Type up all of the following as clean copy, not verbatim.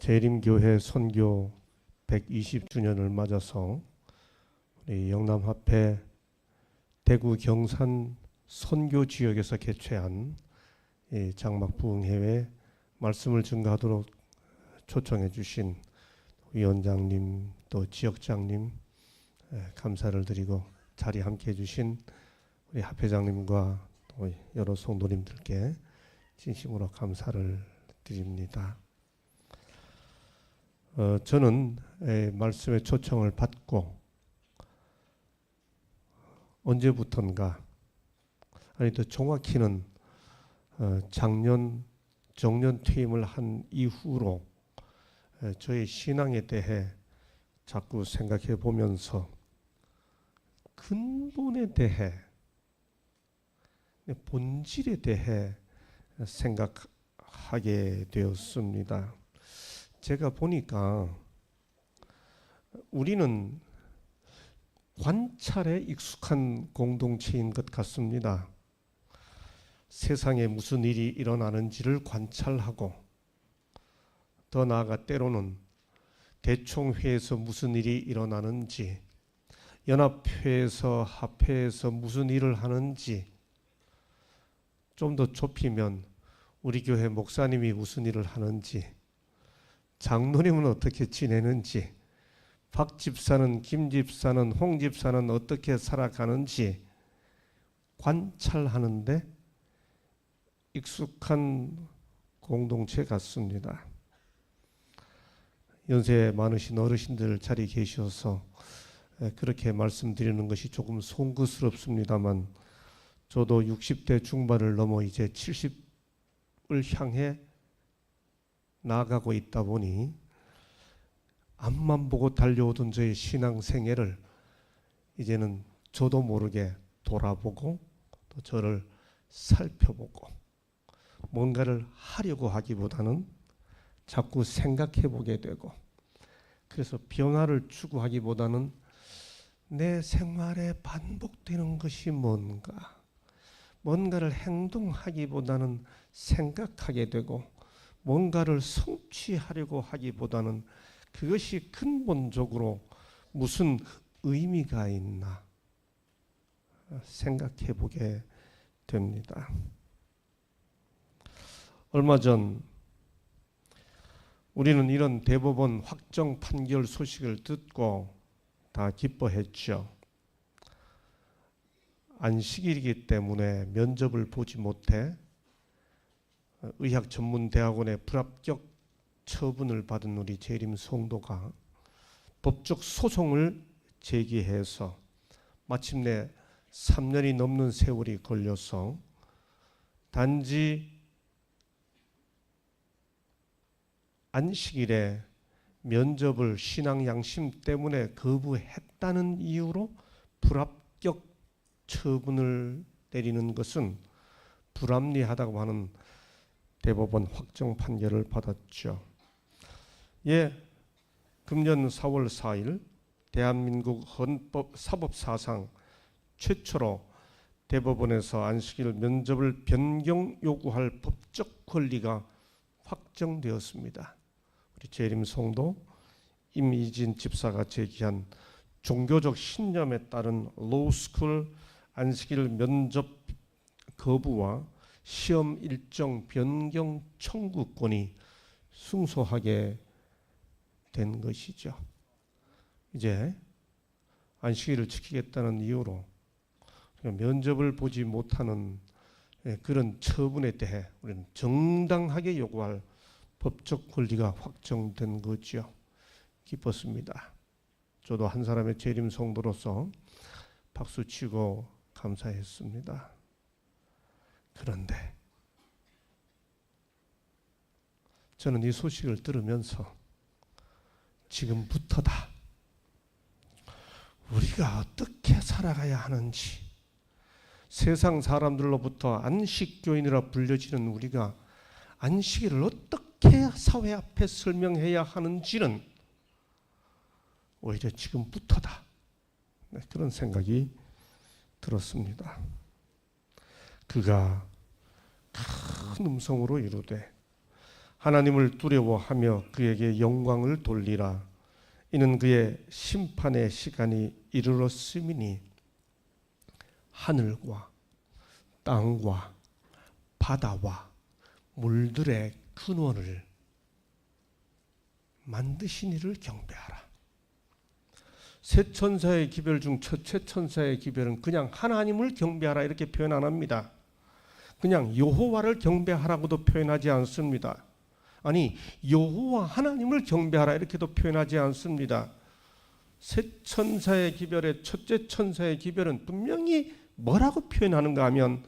재림교회 선교 120주년을 맞아서 우리 영남합회 대구 경산 선교 지역에서 개최한 장막 부흥회에 말씀을 증거하도록 초청해 주신 위원장님 또 지역장님 감사를 드리고 자리 함께 해주신 우리 합회장님과 또 여러 성도님들께 진심으로 감사를 드립니다. 저는 말씀의 초청을 받고 언제부턴가, 아니 더 정확히는 작년 정년 퇴임을 한 이후로 저의 신앙에 대해 자꾸 생각해 보면서 근본에 대해, 본질에 대해 생각하게 되었습니다. 제가 보니까 우리는 관찰에 익숙한 공동체인 것 같습니다. 세상에 무슨 일이 일어나는지를 관찰하고, 더 나아가 때로는 대총회에서 무슨 일이 일어나는지, 연합회에서 합회에서 무슨 일을 하는지, 좀 더 좁히면 우리 교회 목사님이 무슨 일을 하는지, 장로님은 어떻게 지내는지, 박 집사는, 김 집사는, 홍 집사는 어떻게 살아가는지 관찰하는데 익숙한 공동체 같습니다. 연세 많으신 어르신들 자리에 계셔서 그렇게 말씀드리는 것이 조금 송구스럽습니다만, 저도 60대 중반을 넘어 이제 70을 향해 나아가고 있다 보니 앞만 보고 달려오던 저의 신앙생애를 이제는 저도 모르게 돌아보고 또 저를 살펴보고, 뭔가를 하려고 하기보다는 자꾸 생각해 보게 되고, 그래서 변화를 추구하기보다는 내 생활에 반복되는 것이 뭔가를 행동하기보다는 생각하게 되고, 뭔가를 성취하려고 하기보다는 그것이 근본적으로 무슨 의미가 있나 생각해 보게 됩니다. 얼마 전 우리는 이런 대법원 확정 판결 소식을 듣고 다 기뻐했죠. 안식일이기 때문에 면접을 보지 못해 의학전문대학원의 불합격 처분을 받은 우리 재림 성도가 법적 소송을 제기해서 마침내 3년이 넘는 세월이 걸려서 단지 안식일에 면접을 신앙 양심 때문에 거부했다는 이유로 불합격 처분을 내리는 것은 불합리하다고 하는 대법원 확정 판결을 받았죠. 금년 4월 4일 대한민국 헌법 사법사상 최초로 대법원에서 안식일 면접을 변경 요구할 법적 권리가 확정되었습니다. 우리 재림 성도 임희진 집사가 제기한 종교적 신념에 따른 로스쿨 안식일 면접 거부와 시험 일정 변경 청구권이 승소하게 된 것이죠. 이제 안식일을 지키겠다는 이유로 면접을 보지 못하는 그런 처분에 대해 우리는 정당하게 요구할 법적 권리가 확정된 거죠. 기뻤습니다. 저도 한 사람의 재림 성도로서 박수치고 감사했습니다. 그런데 저는 이 소식을 들으면서 지금부터다, 우리가 어떻게 살아가야 하는지, 세상 사람들로부터 안식교인이라 불려지는 우리가 안식일을 어떻게 사회 앞에 설명해야 하는지는 오히려 지금부터다, 그런 생각이 들었습니다. 그가 큰 음성으로 이르되 하나님을 두려워하며 그에게 영광을 돌리라. 이는 그의 심판의 시간이 이르렀음이니 하늘과 땅과 바다와 물들의 근원을 만드신 이를 경배하라. 세 천사의 기별 중 첫째 천사의 기별은 그냥 하나님을 경배하라 이렇게 표현 안 합니다. 그냥 여호와를 경배하라고도 표현하지 않습니다. 아니, 여호와 하나님을 경배하라 이렇게도 표현하지 않습니다. 세 천사의 기별의 첫째 천사의 기별은 분명히 뭐라고 표현하는가 하면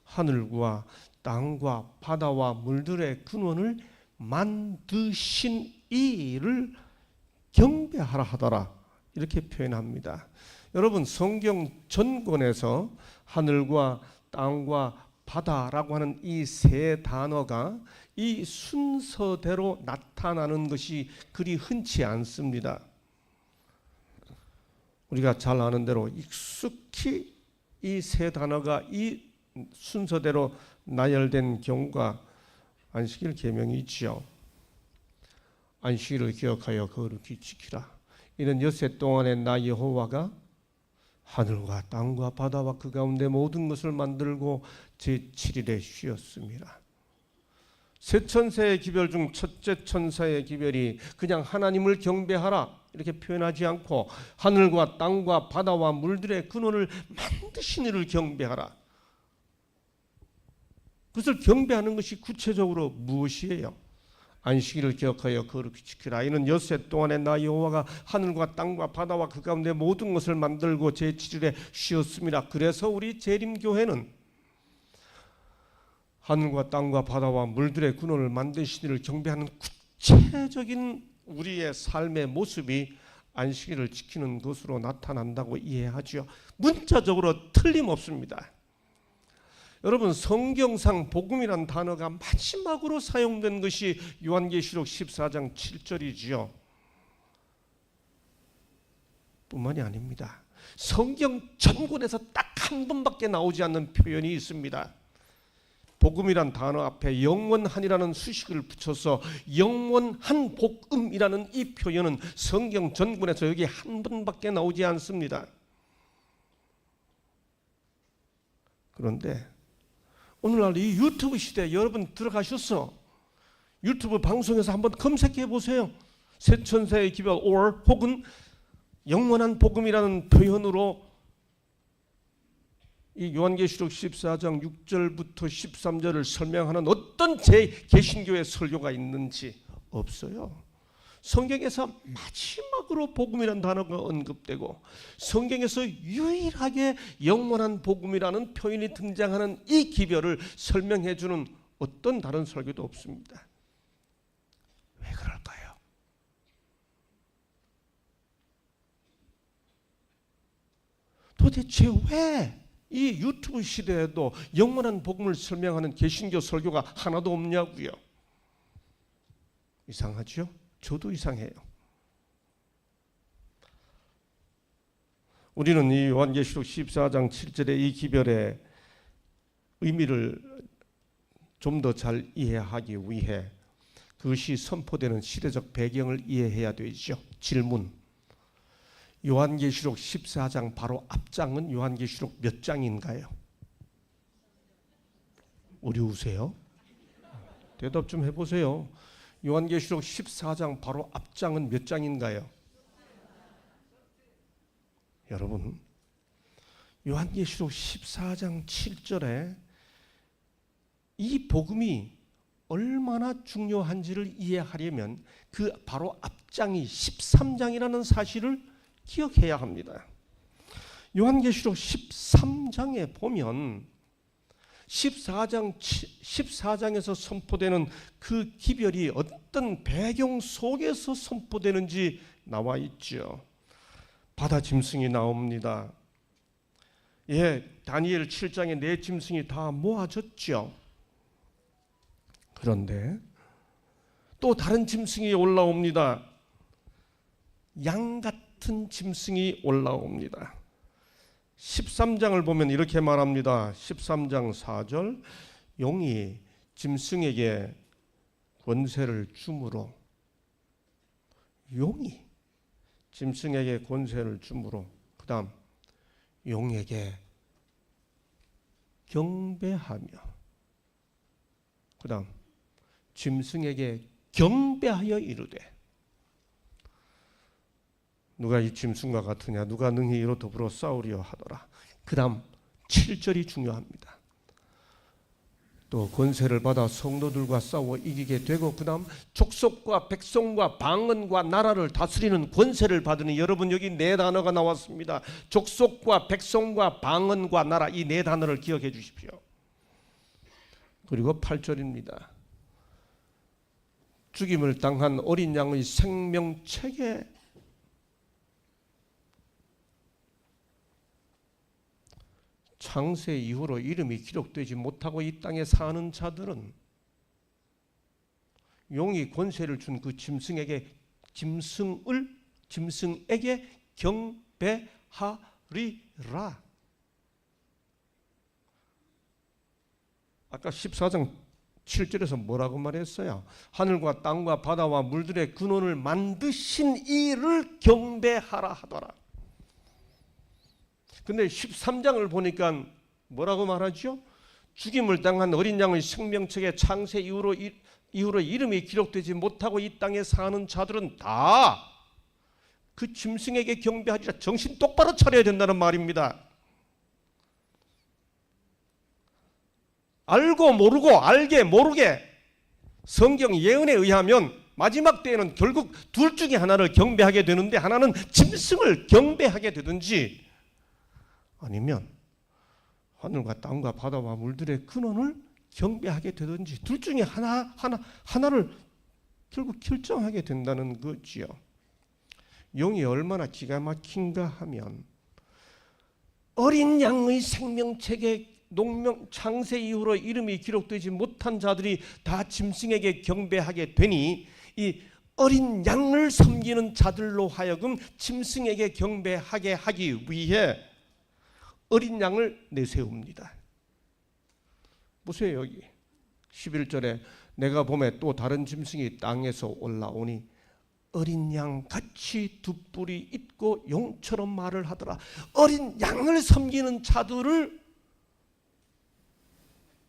하늘과 땅과 바다와 물들의 근원을 만드신 이를 경배하라 하더라 이렇게 표현합니다. 여러분, 성경 전권에서 하늘과 땅과 바다라고 하는 이 세 단어가 이 순서대로 나타나는 것이 그리 흔치 않습니다. 우리가 잘 아는 대로 익숙히 이 세 단어가 이 순서대로 나열된 경우가 안식일 계명이 있지요. 안식일을 기억하여 거룩히 지키라. 이는 엿새 동안에 나 여호와가 하늘과 땅과 바다와 그 가운데 모든 것을 만들고 제7일에 쉬었습니다. 세 천사의 기별 중 첫째 천사의 기별이 그냥 하나님을 경배하라 이렇게 표현하지 않고 하늘과 땅과 바다와 물들의 근원을 만드신 이를 경배하라. 그것을 경배하는 것이 구체적으로 무엇이에요? 안식일을 기억하여 거룩히 지키라. 이는 엿새 동안에 나 여호와가 하늘과 땅과 바다와 그 가운데 모든 것을 만들고 제7일에 쉬었습니다. 그래서 우리 재림교회는 하늘과 땅과 바다와 물들의 근원을 만드신 이를 경배하는 구체적인 우리의 삶의 모습이 안식일을 지키는 것으로 나타난다고 이해하죠. 문자적으로 틀림없습니다. 여러분, 성경상 복음이란 단어가 마지막으로 사용된 것이 요한계시록 14장 7절이지요. 뿐만이 아닙니다. 성경 전권에서 딱 한 번밖에 나오지 않는 표현이 있습니다. 복음이란 단어 앞에 영원한이라는 수식을 붙여서 영원한 복음이라는 이 표현은 성경 전권에서 여기 한 번밖에 나오지 않습니다. 그런데 오늘날 이 유튜브 시대에 여러분 들어가셔서 유튜브 방송에서 한번 검색해 보세요. 세 천사의 기별 혹은 영원한 복음이라는 표현으로 이 요한계시록 14장 6절부터 13절을 설명하는 어떤 개신교의 설교가 있는지 없어요. 성경에서 마지막으로 복음이라는 단어가 언급되고 성경에서 유일하게 영원한 복음이라는 표현이 등장하는 이 기별을 설명해 주는 어떤 다른 설교도 없습니다. 왜 그럴까요? 도대체 왜 이 유튜브 시대에도 영원한 복음을 설명하는 개신교 설교가 하나도 없냐고요? 이상하죠? 저도 이상해요. 우리는 이 요한계시록 14장 7절의 이 기별의 의미를 좀 더 잘 이해하기 위해 그것이 선포되는 시대적 배경을 이해해야 되죠. 질문. 요한계시록 14장 바로 앞장은 요한계시록 몇 장인가요? 어려우세요? 대답 좀 해보세요. 요한계시록 14장 바로 앞장은 몇 장인가요? 여러분, 요한계시록 14장 7절에 이 복음이 얼마나 중요한지를 이해하려면 그 바로 앞장이 13장이라는 사실을 기억해야 합니다. 요한계시록 13장에 보면 14장에서 선포되는 그 기별이 어떤 배경 속에서 선포되는지 나와 있죠. 바다 짐승이 나옵니다. 예, 다니엘 7장에 네 짐승이 다 모아졌죠. 그런데 또 다른 짐승이 올라옵니다. 양 같은 짐승이 올라옵니다. 13장을 보면 이렇게 말합니다. 13장 4절 용이 짐승에게 권세를 주므로, 용이 짐승에게 권세를 주므로, 그 다음 용에게 경배하며, 그 다음 짐승에게 경배하여 이르되. 누가 이 짐승과 같으냐, 누가 능히 이로 더불어 싸우리요 하더라. 그 다음 7절이 중요합니다. 또 권세를 받아 성도들과 싸워 이기게 되고, 그 다음 족속과 백성과 방언과 나라를 다스리는 권세를 받으니, 여러분 여기 네 단어가 나왔습니다. 족속과 백성과 방언과 나라, 이 네 단어를 기억해 주십시오. 그리고 8절입니다. 죽임을 당한 어린 양의 생명책에 창세 이후로 이름이 기록되지 못하고 이 땅에 사는 자들은 용이 권세를 준 그 짐승에게 경배하리라. 아까 14장 7절에서 뭐라고 말했어요? 하늘과 땅과 바다와 물들의 근원을 만드신 이를 경배하라 하더라. 근데 13장을 보니까 뭐라고 말하죠? 죽임을 당한 어린 양의 생명책에 창세 이후로 이름이 기록되지 못하고 이 땅에 사는 자들은 다 그 짐승에게 경배하리라. 정신 똑바로 차려야 된다는 말입니다. 알고 모르고, 알게 모르게, 성경 예언에 의하면 마지막 때에는 결국 둘 중에 하나를 경배하게 되는데, 하나는 짐승을 경배하게 되든지, 아니면 하늘과 땅과 바다와 물들의 근원을 경배하게 되든지, 둘 중에 하나를 결국 결정하게 된다는 거지요. 용이 얼마나 기가 막힌가 하면, 어린 양의 생명책에 창세 이후로 이름이 기록되지 못한 자들이 다 짐승에게 경배하게 되니, 이 어린 양을 섬기는 자들로 하여금 짐승에게 경배하게 하기 위해 어린 양을 내세웁니다. 보세요, 여기 11절에 내가 보매 또 다른 짐승이 땅에서 올라오니 어린 양 같이 두 뿔이 있고 용처럼 말을 하더라. 어린 양을 섬기는 자들을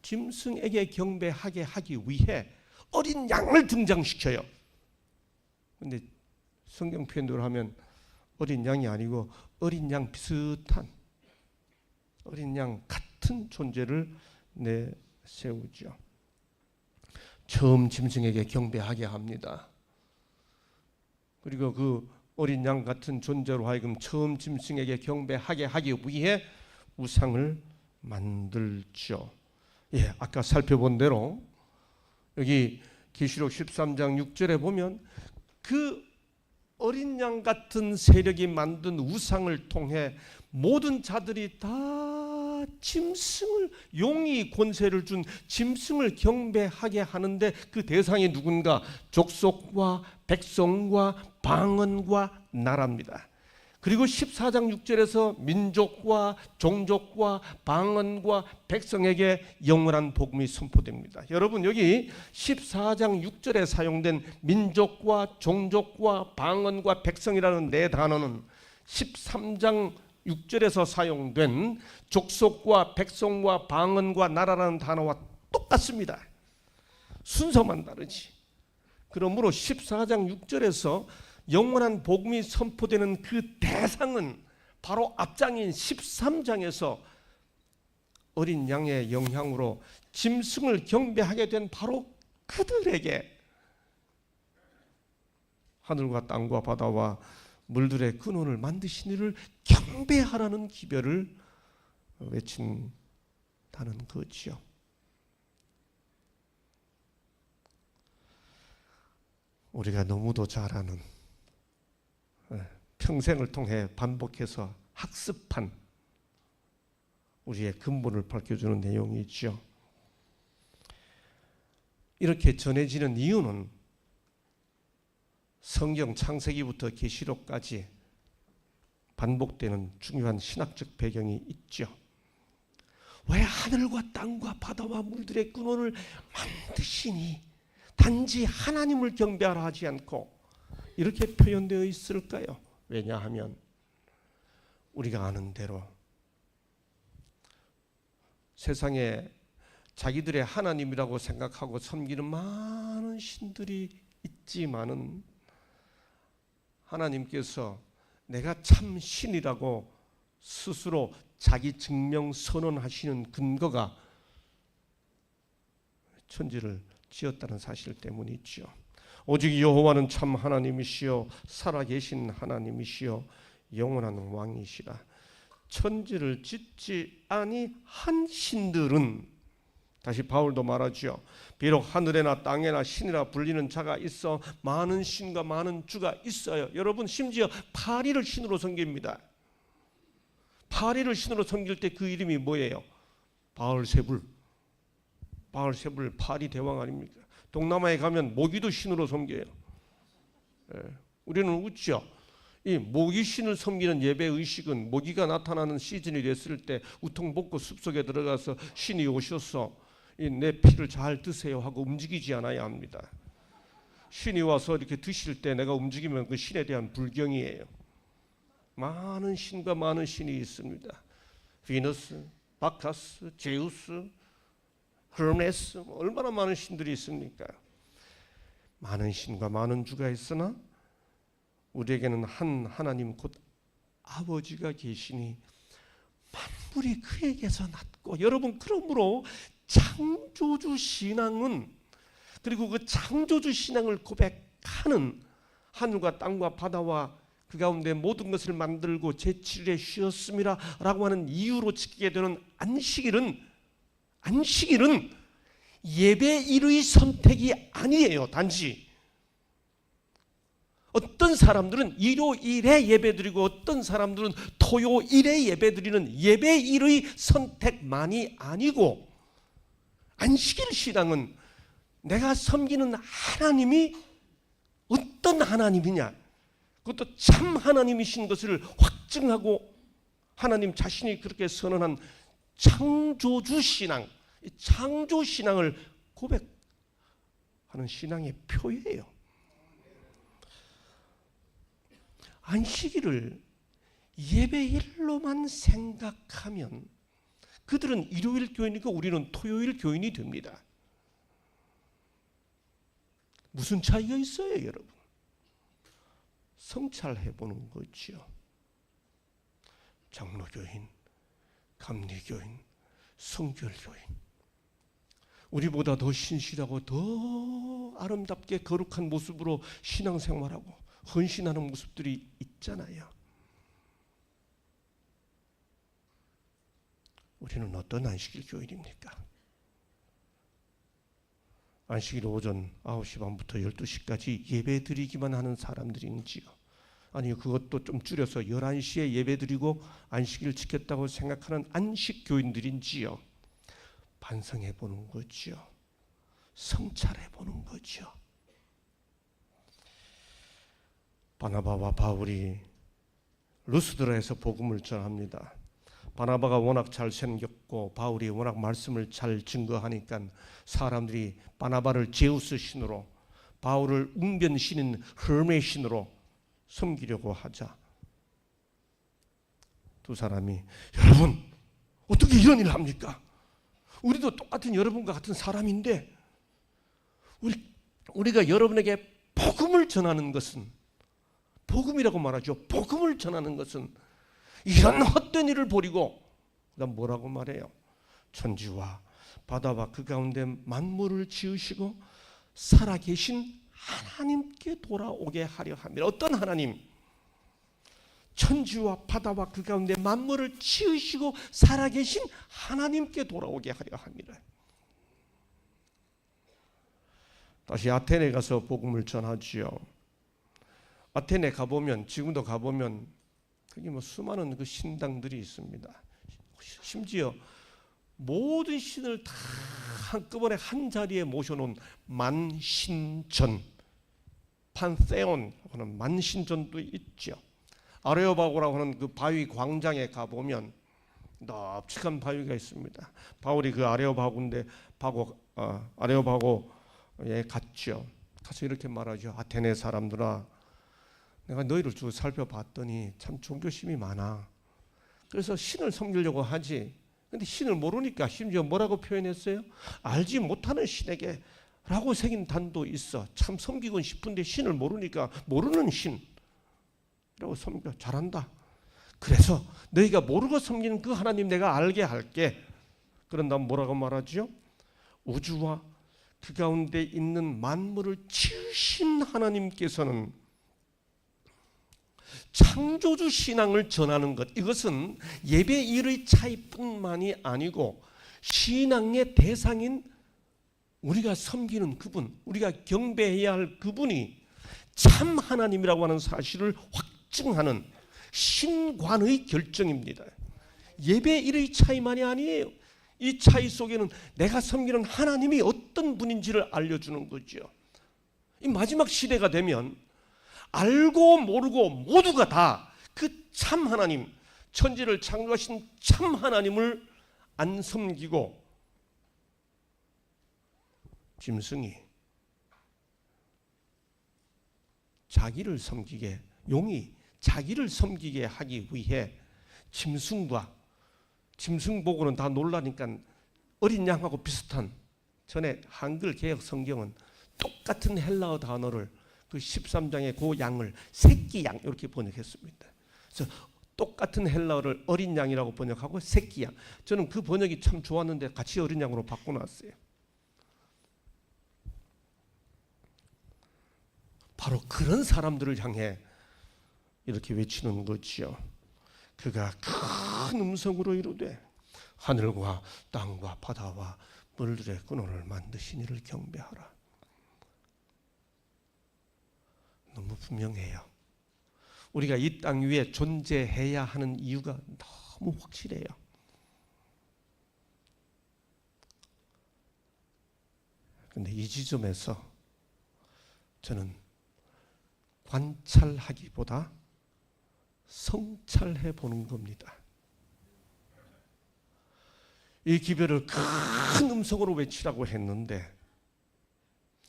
짐승에게 경배하게 하기 위해 어린 양을 등장시켜요. 근데 성경 표현대로 하면 어린 양이 아니고 어린 양 비슷한, 어린 양 같은 존재를 내세우죠. 처음 짐승에게 경배하게 합니다. 그리고 그 어린 양 같은 존재로 하여금 처음 짐승에게 경배하게 하기 위해 우상을 만들죠. 예, 아까 살펴본 대로 여기 계시록 13장 6절에 보면 그 어린 양 같은 세력이 만든 우상을 통해 모든 자들이 다 짐승을, 용이 권세를 준 짐승을 경배하게 하는데, 그 대상이 누군가? 족속과 백성과 방언과 나라입니다. 그리고 14장 6절에서 민족과 종족과 방언과 백성에게 영원한 복음이 선포됩니다. 여러분 여기 14장 6절에 사용된 민족과 종족과 방언과 백성이라는 네 단어는 13장 6절에서 사용된 족속과 백성과 방언과 나라라는 단어와 똑같습니다. 순서만 다르지. 그러므로 14장 6절에서 영원한 복음이 선포되는 그 대상은 바로 앞장인 13장에서 어린 양의 영향으로 짐승을 경배하게 된 바로 그들에게 하늘과 땅과 바다와 물들의 근원을 만드신 이를 경배하라는 기별을 외친다는 거지요. 우리가 너무도 잘 아는, 평생을 통해 반복해서 학습한 우리의 근본을 밝혀주는 내용이죠. 이렇게 전해지는 이유는 성경 창세기부터 계시록까지 반복되는 중요한 신학적 배경이 있죠. 왜 하늘과 땅과 바다와 물들의 근원을 만드시니 단지 하나님을 경배하라 하지 않고 이렇게 표현되어 있을까요? 왜냐하면 우리가 아는 대로 세상에 자기들의 하나님이라고 생각하고 섬기는 많은 신들이 있지만은 하나님께서 내가 참 신이라고 스스로 자기 증명 선언하시는 근거가 천지를 지었다는 사실 때문이죠. 오직 여호와는 참 하나님이시요 살아계신 하나님이시요 영원한 왕이시라. 천지를 짓지 아니한 신들은, 다시 바울도 말하죠. 비록 하늘에나 땅에나 신이라 불리는 자가 있어 많은 신과 많은 주가 있어요. 여러분, 심지어 파리를 신으로 섬깁니다. 파리를 신으로 섬길 때 그 이름이 뭐예요? 바알세불. 바알세불 파리 대왕 아닙니까? 동남아에 가면 모기도 신으로 섬겨요. 우리는 웃죠. 이 모기 신을 섬기는 예배 의식은 모기가 나타나는 시즌이 됐을 때 우통 벗고 숲속에 들어가서 신이 오셔서 내 피를 잘 드세요 하고 움직이지 않아야 합니다. 신이 와서 이렇게 드실 때 내가 움직이면 그 신에 대한 불경이에요. 많은 신과 많은 신이 있습니다. 비너스, 바카스, 제우스, 헤르메스, 얼마나 많은 신들이 있습니까? 많은 신과 많은 주가 있으나 우리에게는 한 하나님 곧 아버지가 계시니 만물이 그에게서 났고, 여러분, 그러므로 창조주 신앙은, 그리고 그 창조주 신앙을 고백하는 하늘과 땅과 바다와 그 가운데 모든 것을 만들고 제7일에 쉬었음이라 라고 하는 이유로 지키게 되는 안식일은 예배일의 선택이 아니에요. 단지 어떤 사람들은 일요일에 예배드리고 어떤 사람들은 토요일에 예배드리는 예배일의 선택만이 아니고, 안식일 신앙은 내가 섬기는 하나님이 어떤 하나님이냐, 그것도 참 하나님이신 것을 확증하고 하나님 자신이 그렇게 선언한 창조주 신앙, 창조 신앙을 고백하는 신앙의 표예요. 안식일을 예배일로만 생각하면 그들은 일요일 교인이고 우리는 토요일 교인이 됩니다. 무슨 차이가 있어요, 여러분? 성찰해보는 거죠. 장로교인, 감리교인, 성결교인, 우리보다 더 신실하고 더 아름답게 거룩한 모습으로 신앙생활하고 헌신하는 모습들이 있잖아요. 우리는 어떤 안식일 교인입니까? 안식일 오전 9시 반부터 12시까지 예배 드리기만 하는 사람들인지요? 아니요, 그것도 좀 줄여서 11시에 예배 드리고 안식일 지켰다고 생각하는 안식 교인들인지요? 반성해 보는 거죠. 성찰해 보는 거죠. 바나바와 바울이 루스드라에서 복음을 전합니다. 바나바가 워낙 잘생겼고 바울이 워낙 말씀을 잘 증거하니까 사람들이 바나바를 제우스 신으로, 바울을 웅변 신인 헤르메 신으로 섬기려고 하자 두 사람이, 여러분 어떻게 이런 일을 합니까? 우리도 똑같은 여러분과 같은 사람인데 우리가 여러분에게 복음을 전하는 것은, 복음이라고 말하죠. 복음을 전하는 것은 이런 헛된 일을 버리고 그다음 뭐라고 말해요? 천지와 바다와 그 가운데 만물을 지으시고 살아계신 하나님께 돌아오게 하려 합니다. 어떤 하나님? 천지와 바다와 그 가운데 만물을 지으시고 살아계신 하나님께 돌아오게 하려 합니다. 다시 아테네 가서 복음을 전하지요. 아테네 가보면, 지금도 가보면 거기 수많은 그 신당들이 있습니다. 심지어 모든 신을 다 한꺼번에 한 자리에 모셔놓은 만신전, 판세온 하는 만신전도 있죠. 아레오바고라고 하는 그 바위 광장에 가보면 넓직한 바위가 있습니다. 바울이 그 아레오바고인데 아레오바고 갔죠. 가서 이렇게 말하죠. 아테네 사람들아, 내가 너희를 쭉 살펴봤더니 참 종교심이 많아. 그래서 신을 섬기려고 하지. 근데 신을 모르니까 심지어 뭐라고 표현했어요? 알지 못하는 신에게 라고 새긴 단도 있어. 참 섬기고 싶은데 신을 모르니까 모르는 신이라고 섬겨. 잘한다. 그래서 너희가 모르고 섬기는 그 하나님 내가 알게 할게. 그런 다음 뭐라고 말하죠? 우주와 그 가운데 있는 만물을 지으신 하나님께서는 창조주 신앙을 전하는 것, 이것은 예배일의 차이뿐만이 아니고 신앙의 대상인 우리가 섬기는 그분, 우리가 경배해야 할 그분이 참 하나님이라고 하는 사실을 확증하는 신관의 결정입니다. 예배일의 차이만이 아니에요. 이 차이 속에는 내가 섬기는 하나님이 어떤 분인지를 알려주는 거죠. 이 마지막 시대가 되면 알고 모르고 모두가 다 그 참 하나님, 천지를 창조하신 참 하나님을 안 섬기고 짐승이 자기를 섬기게, 용이 자기를 섬기게 하기 위해 짐승과, 짐승 보고는 다 놀라니까 어린 양하고 비슷한, 전에 한글 개역 성경은 똑같은 헬라어 단어를 그 13장의 그 양을 새끼 양 이렇게 번역했습니다. 그래서 똑같은 헬라어를 어린 양이라고 번역하고 새끼 양. 저는 그 번역이 참 좋았는데 같이 어린 양으로 바꿔놨어요. 바로 그런 사람들을 향해 이렇게 외치는 거지요. 그가 큰 음성으로 이르되 하늘과 땅과 바다와 물들의 근원을 만드신 이를 경배하라. 너무 분명해요. 우리가 이 땅 위에 존재해야 하는 이유가 너무 확실해요. 그런데 이 지점에서 저는 관찰하기보다 성찰해 보는 겁니다. 이 기별을 큰 음성으로 외치라고 했는데,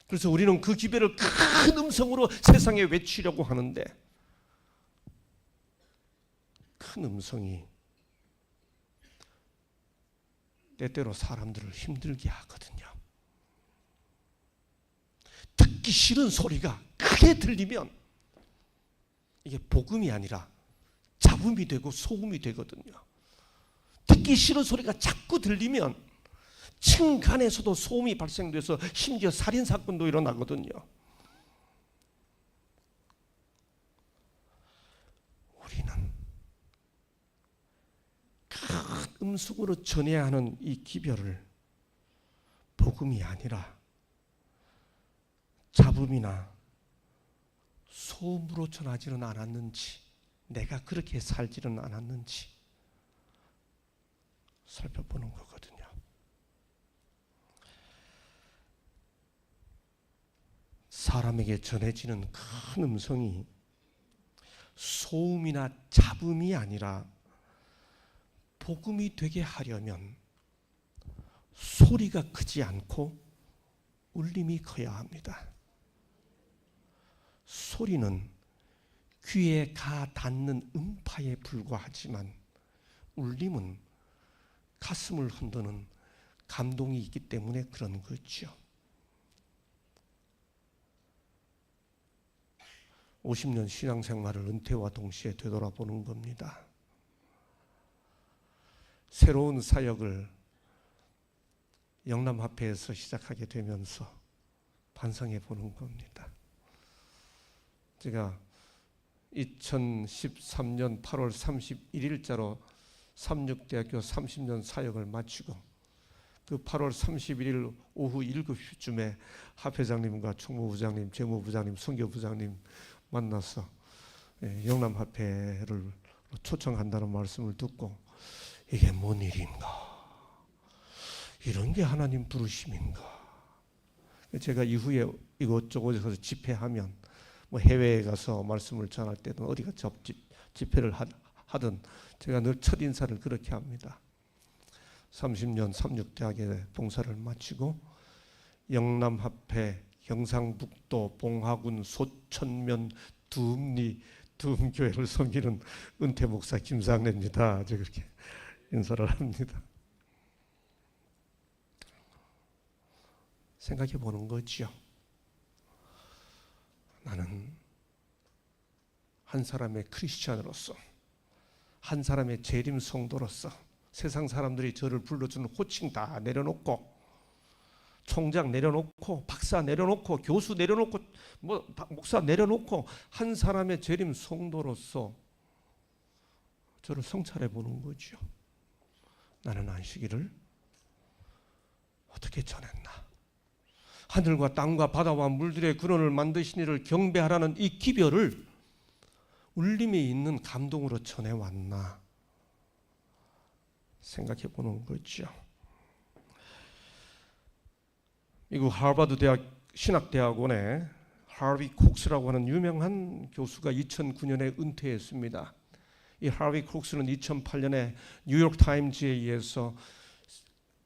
그래서 우리는 그 기별을 큰 음성으로 세상에 외치려고 하는데, 큰 음성이 때때로 사람들을 힘들게 하거든요. 듣기 싫은 소리가 크게 들리면 이게 복음이 아니라 잡음이 되고 소음이 되거든요. 듣기 싫은 소리가 자꾸 들리면 층간에서도 소음이 발생돼서 심지어 살인사건도 일어나거든요. 우리는 큰 음성으로 전해야 하는 이 기별을 복음이 아니라 잡음이나 소음으로 전하지는 않았는지, 내가 그렇게 살지는 않았는지 살펴보는 거거든요. 사람에게 전해지는 큰 음성이 소음이나 잡음이 아니라 복음이 되게 하려면 소리가 크지 않고 울림이 커야 합니다. 소리는 귀에 가 닿는 음파에 불과하지만 울림은 가슴을 흔드는 감동이 있기 때문에 그런 거죠. 50년 신앙생활을 은퇴와 동시에 되돌아보는 겁니다. 새로운 사역을 영남합회에서 시작하게 되면서 반성해 보는 겁니다. 제가 2013년 8월 31일자로 삼육대학교 30년 사역을 마치고 그 8월 31일 오후 7시쯤에 합회장님과 총무부장님, 재무부장님, 선교부장님 만나서 영남합회를 초청한다는 말씀을 듣고 이게 뭔 일인가? 이런 게 하나님 부르심인가? 제가 이후에 이곳저곳에서 집회하면 뭐 해외에 가서 말씀을 전할 때든 어디가 집회를 하든 제가 늘 첫인사를 그렇게 합니다. 30년 삼육대학에 봉사를 마치고 영남합회, 경상북도, 봉화군, 소천면, 두읍리, 두음교회를 섬기는 은퇴 목사 김상래입니다. 저 그렇게 인사를 합니다. 생각해 보는 거죠. 나는 한 사람의 크리스찬으로서, 한 사람의 재림 성도로서 세상 사람들이 저를 불러주는 호칭 다 내려놓고, 총장 내려놓고, 박사 내려놓고, 교수 내려놓고, 목사 내려놓고 한 사람의 재림 성도로서 저를 성찰해 보는 거죠. 나는 안식일을 어떻게 전했나? 하늘과 땅과 바다와 물들의 근원을 만드신 이를 경배하라는 이 기별을 울림이 있는 감동으로 전해왔나 생각해 보는 거죠. 미국 하버드 대학 신학대학원에 하비 콕스라고 하는 유명한 교수가 2009년에 은퇴했습니다. 이 하비 콕스는 2008년에 뉴욕 타임즈에 의해서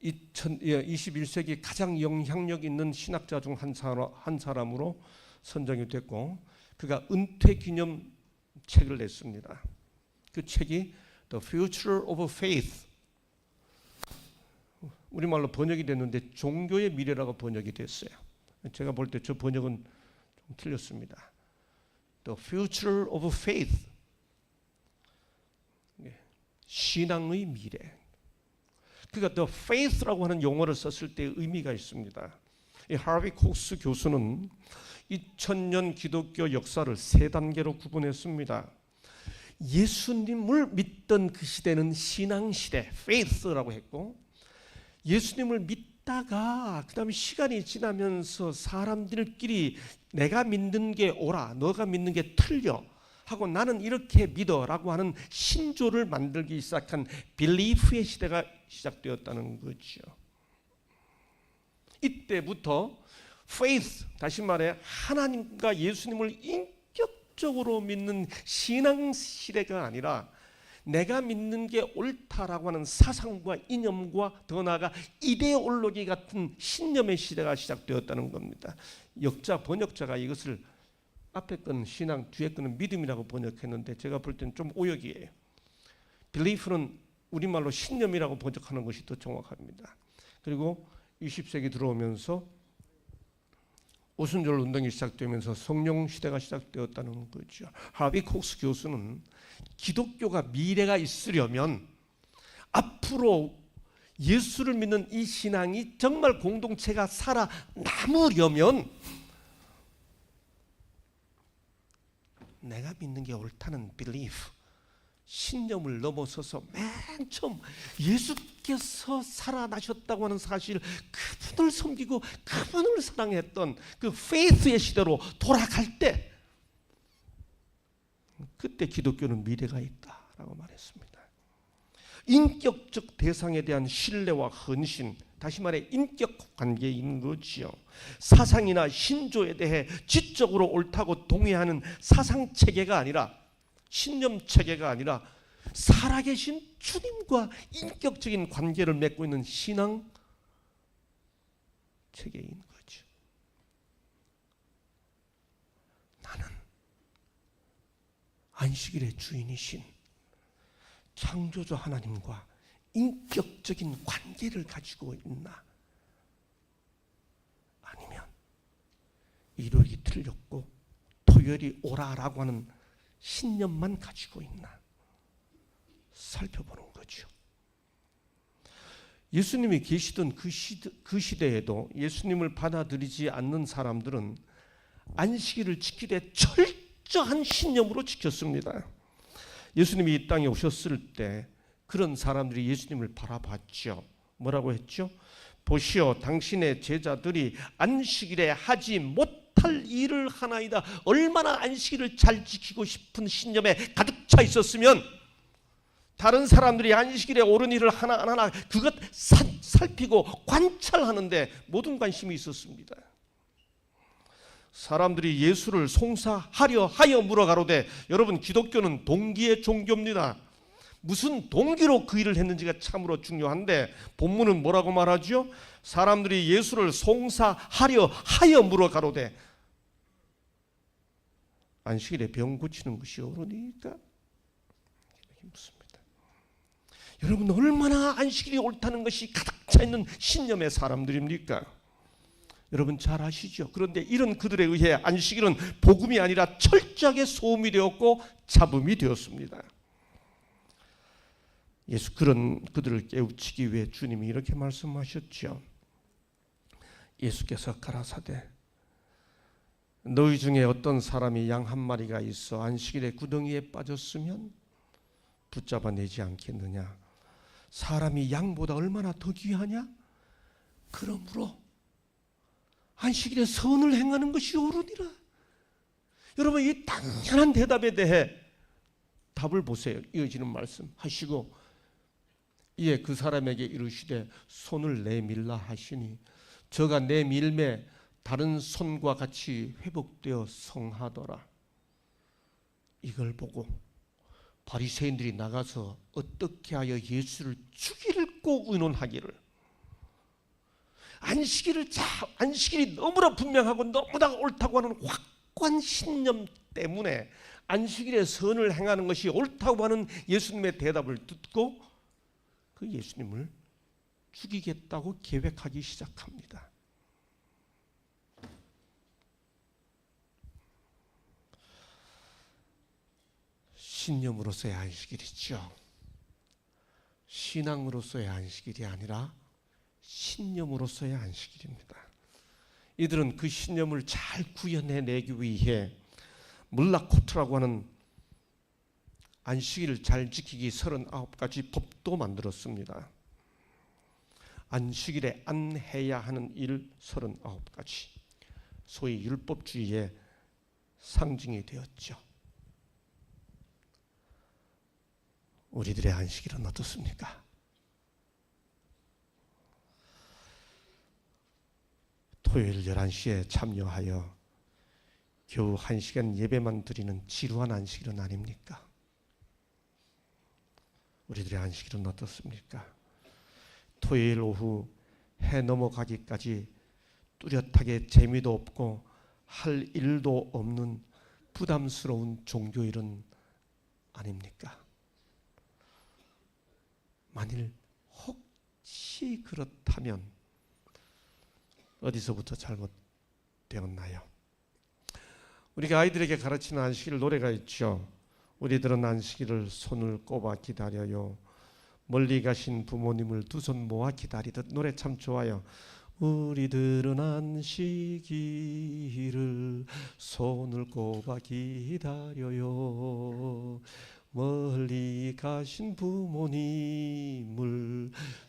21세기 가장 영향력 있는 신학자 중 한 사람으로 선정이 됐고, 그가 은퇴 기념 책을 냈습니다. 그 책이 The Future of Faith, 우리말로 번역이 됐는데 종교의 미래라고 번역이 됐어요. 제가 볼 때 저 번역은 좀 틀렸습니다. The Future of Faith, 신앙의 미래. 그러니까 The Faith라고 하는 용어를 썼을 때 의미가 있습니다. 이 하비 콕스 교수는 2000년 기독교 역사를 세 단계로 구분했습니다. 예수님을 믿던 그 시대는 신앙시대, Faith라고 했고, 예수님을 믿다가 그 다음에 시간이 지나면서 사람들끼리 내가 믿는 게 옳아, 너가 믿는 게 틀려 하고 나는 이렇게 믿어라고 하는 신조를 만들기 시작한 belief의 시대가 시작되었다는 거죠. 이때부터 faith, 다시 말해 하나님과 예수님을 인격적으로 믿는 신앙 시대가 아니라 내가 믿는 게 옳다라고 하는 사상과 이념과 더 나아가 이데올로기 같은 신념의 시대가 시작되었다는 겁니다. 역자 번역자가 이것을 앞에 거는 신앙, 뒤에 거는 믿음이라고 번역했는데 제가 볼 때는 좀 오역이에요. belief는 우리말로 신념이라고 번역하는 것이 더 정확합니다. 그리고 20세기 들어오면서 오순절 운동이 시작되면서 성령 시대가 시작되었다는 거죠. 하비 콕스 교수는 기독교가 미래가 있으려면, 앞으로 예수를 믿는 이 신앙이 정말 공동체가 살아남으려면 내가 믿는 게 옳다는 belief, 신념을 넘어서서 맨 처음 예수께서 살아나셨다고 하는 사실, 그분을 섬기고 그분을 사랑했던 그 faith의 시대로 돌아갈 때, 그때 기독교는 미래가 있다라고 말했습니다. 인격적 대상에 대한 신뢰와 헌신, 다시 말해 인격 관계인 거지요. 사상이나 신조에 대해 지적으로 옳다고 동의하는 사상 체계가 아니라, 신념 체계가 아니라 살아계신 주님과 인격적인 관계를 맺고 있는 신앙 체계인 거죠. 나는 안식일의 주인이신 창조주 하나님과 인격적인 관계를 가지고 있나? 아니면 일요일이 틀렸고 토요일이 오라라고 하는 신념만 가지고 있나? 살펴보는 거죠. 예수님이 계시던 그 시대에도 예수님을 받아들이지 않는 사람들은 안식일을 지키되 철저한 신념으로 지켰습니다. 예수님이 이 땅에 오셨을 때 그런 사람들이 예수님을 바라봤죠. 뭐라고 했죠? 보시오, 당신의 제자들이 안식일에 하지 못할 일을 하나이다. 얼마나 안식일을 잘 지키고 싶은 신념에 가득 차 있었으면 다른 사람들이 안식일에 옳은 일을 하나하나 그것 살피고 관찰하는데 모든 관심이 있었습니다. 사람들이 예수를 송사하려 하여 물어가로되, 여러분, 기독교는 동기의 종교입니다. 무슨 동기로 그 일을 했는지가 참으로 중요한데 본문은 뭐라고 말하죠? 사람들이 예수를 송사하려 하여 물어가로되 안식일에 병 고치는 것이 옳으니까 묻습니다. 여러분 얼마나 안식일이 옳다는 것이 가득 차 있는 신념의 사람들입니까? 여러분 잘 아시죠? 그런데 이런 그들에 의해 안식일은 복음이 아니라 철저하게 소음이 되었고 잡음이 되었습니다. 예수 그런 그들을 깨우치기 위해 주님이 이렇게 말씀하셨죠. 예수께서 가라사대 너희 중에 어떤 사람이 양 한 마리가 있어 안식일에 구덩이에 빠졌으면 붙잡아 내지 않겠느냐. 사람이 양보다 얼마나 더 귀하냐. 그러므로 안식일에 선을 행하는 것이 옳으니라. 여러분 이 당연한 대답에 대해 답을 보세요. 이어지는 말씀 하시고 이에 그 사람에게 이르시되 손을 내밀라 하시니 저가 내밀매 다른 손과 같이 회복되어 성하더라. 이걸 보고 바리새인들이 나가서 어떻게 하여 예수를 죽일고 의논하기를. 안식일이 너무나 분명하고 너무나 옳다고 하는 확고한 신념 때문에 안식일에 선을 행하는 것이 옳다고 하는 예수님의 대답을 듣고 그 예수님을 죽이겠다고 계획하기 시작합니다. 신념으로서의 안식일이죠. 신앙으로서의 안식일이 아니라 신념으로서의 안식일입니다. 이들은 그 신념을 잘 구현해내기 위해 물라코트라고 하는 안식일을 잘 지키기 39가지 법도 만들었습니다. 안식일에 안 해야 하는 일 39가지, 소위 율법주의의 상징이 되었죠. 우리들의 안식일은 어떻습니까? 토요일 11시에 참여하여 겨우 1시간 예배만 드리는 지루한 안식일은 아닙니까? 우리들의 안식일은 어떻습니까? 토요일 오후 해 넘어가기까지 뚜렷하게 재미도 없고 할 일도 없는 부담스러운 종교일은 아닙니까? 만일 혹시 그렇다면 어디서부터 잘못되었나요? 우리가 아이들에게 가르치는 안식일 노래가 있죠. 우리들은 안식일을 손을 꼽아 기다려요. 멀리 가신 부모님을 두 손 모아 기다리듯. 노래 참 좋아요. 우리들은 안식일을 손을 꼽아 기다려요. 멀리 가신 부모님을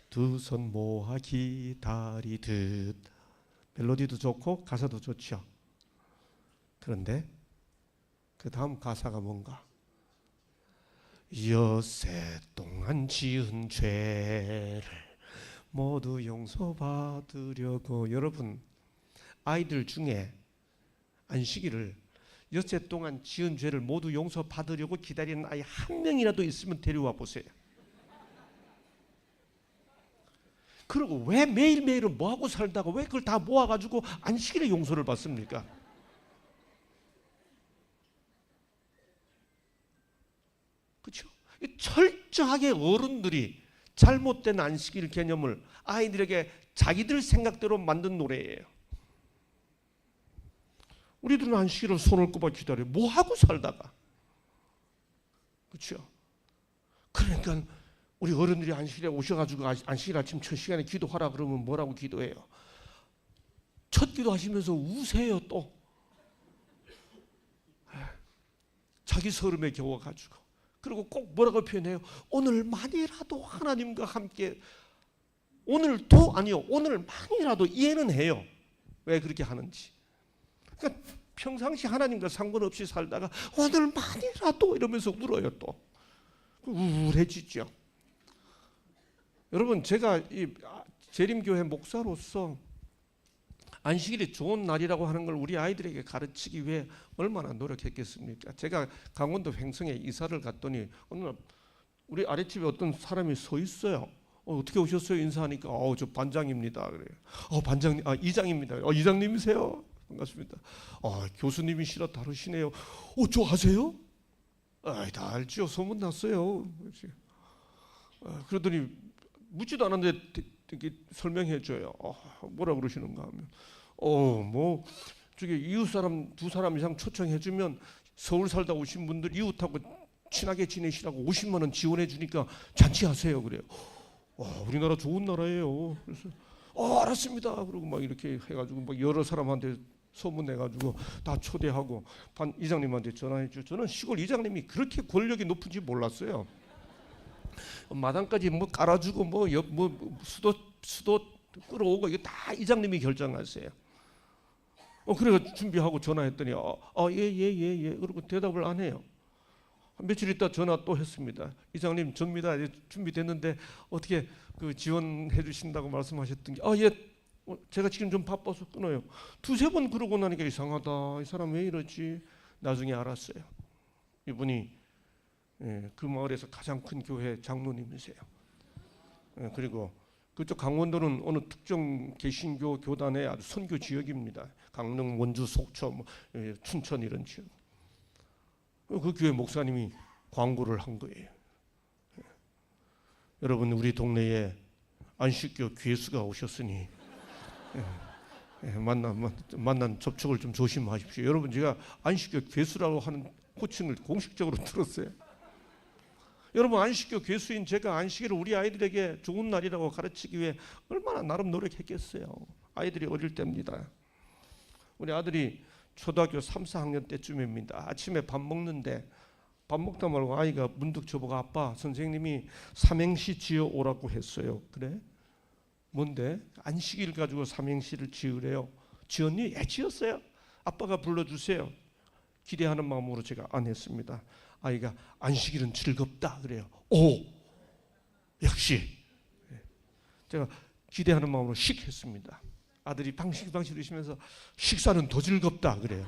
두 손 모아 기다리듯. 멜로디도 좋고 가사도 좋죠. 그런데 그 다음 가사가 뭔가? 여세 동안 지은 죄를 모두 용서받으려고. 여러분 아이들 중에 안식일을 여세 동안 지은 죄를 모두 용서받으려고 기다리는 아이 한 명이라도 있으면 데려와 보세요. 그리고 왜 매일매일은 뭐하고 살다가 왜 그걸 다 모아가지고 안식일에 용서를 받습니까? 그렇죠? 철저하게 어른들이 잘못된 안식일 개념을 아이들에게 자기들 생각대로 만든 노래예요. 우리들은 안식일을 손을 꼽아 기다려. 뭐하고 살다가. 그렇죠? 그러니까 우리 어른들이 안식일에 오셔가지고 안식일 아침 첫 시간에 기도하라 그러면 뭐라고 기도해요? 첫 기도하시면서 우세요 또. 자기 서름에 겨워가지고. 그리고 꼭 뭐라고 표현해요? 오늘만이라도 하나님과 함께. 오늘도 아니요. 오늘만이라도 이해는 해요. 왜 그렇게 하는지. 그러니까 평상시 하나님과 상관없이 살다가 오늘만이라도 이러면서 울어요 또. 우울해지죠. 여러분 제가 이 재림교회 목사로서 안식일이 좋은 날이라고 하는 걸 우리 아이들에게 가르치기 위해 얼마나 노력했겠습니까? 제가 강원도 횡성에 이사를 갔더니 어느 날 우리 아랫집에 어떤 사람이 서 있어요. 어떻게 오셨어요? 인사하니까 저 반장입니다. 그래요. 반장님, 이장입니다. 이장님이세요? 반갑습니다. 교수님이시라 다르시네요. 저 아세요? 다 알죠. 소문 났어요. 그러더니 묻지도 않았는데 되게 설명해 줘요. 뭐라 그러시는가 하면 뭐 저기 이웃 사람 2사람 이상 초청해 주면 서울 살다 오신 분들 이웃하고 친하게 지내시라고 50만 원 지원해 주니까 잔치하세요. 그래요. 우리나라 좋은 나라예요. 그래서 알았습니다. 그러고 막 이렇게 해가지고 막 여러 사람한테 소문내가지고 다 초대하고 이장님한테 전화했죠. 저는 시골 이장님이 그렇게 권력이 높은지 몰랐어요. 마당까지 뭐 깔아주고 뭐 수도 끌어오고 이거 다 이장님이 결정하세요. 그래서 준비하고 전화했더니 예. 그러고 대답을 안 해요. 며칠 있다 전화 또 했습니다. 이장님 접니다. 이제 준비됐는데 어떻게 그 지원해 주신다고 말씀하셨던 게 예. 제가 지금 좀 바빠서 끊어요. 2-3번 그러고 나니까 이상하다. 이 사람 왜 이러지? 나중에 알았어요. 이분이 그 마을에서 가장 큰 교회 장로님이세요. 그리고 그쪽 강원도는 어느 특정 개신교 교단의 아주 선교 지역입니다. 강릉, 원주, 속초, 춘천 이런 지역. 그 교회 목사님이 광고를 한 거예요. 여러분 우리 동네에 안식교 괴수가 오셨으니 만난 접촉을 좀 조심하십시오. 여러분 제가 안식교 괴수라고 하는 호칭을 공식적으로 들었어요. 여러분 안식교 괴수인 제가 안식일을 우리 아이들에게 좋은 날이라고 가르치기 위해 얼마나 나름 노력했겠어요. 아이들이 어릴 때입니다. 우리 아들이 초등학교 3, 4학년 때쯤입니다. 아침에 밥 먹는데 밥 먹다 말고 아이가 문득 저보고 아빠 선생님이 삼행시 지어 오라고 했어요. 그래? 뭔데? 안식일 가지고 삼행시를 지으래요. 지었니? 지었어요. 아빠가 불러주세요. 기대하는 마음으로 제가 안 했습니다. 아이가 안식일은 즐겁다 그래요. 역시 제가 기대하는 마음으로 식 했습니다. 아들이 방식을 이시면서 식사는 더 즐겁다 그래요.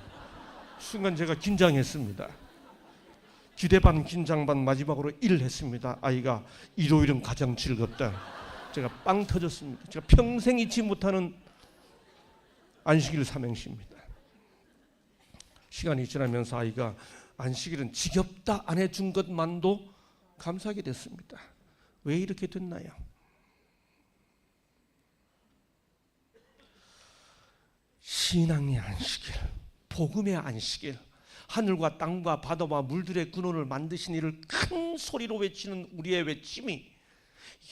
순간 제가 긴장했습니다. 기대 반 긴장 반 마지막으로 1 했습니다. 아이가 일요일은 가장 즐겁다. 제가 빵 터졌습니다. 제가 평생 잊지 못하는 안식일 삼행시입니다. 시간이 지나면서 아이가 안식일은 지겹다 안 해준 것만도 감사하게 됐습니다. 왜 이렇게 됐나요? 신앙의 안식일, 복음의 안식일, 하늘과 땅과 바다와 물들의 근원을 만드신 이를 큰 소리로 외치는 우리의 외침이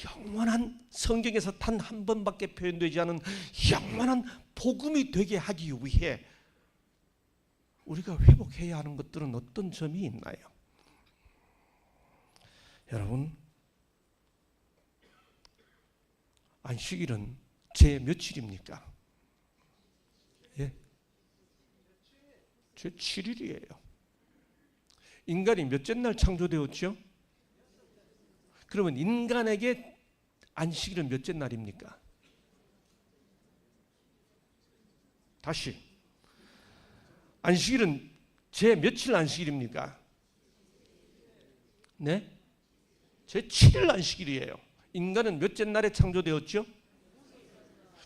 영원한 성경에서 단 한 번밖에 표현되지 않은 영원한 복음이 되게 하기 위해 우리가 회복해야 하는 것들은 어떤 점이 있나요? 여러분 안식일은 제 며칠입니까? 예? 제 7일이에요. 인간이 몇째 날 창조되었죠? 그러면 인간에게 안식일은 몇째 날입니까? 다시 안식일은 제 며칠 안식일입니까? 네? 제 7일 안식일이에요. 인간은 몇째 날에 창조되었죠?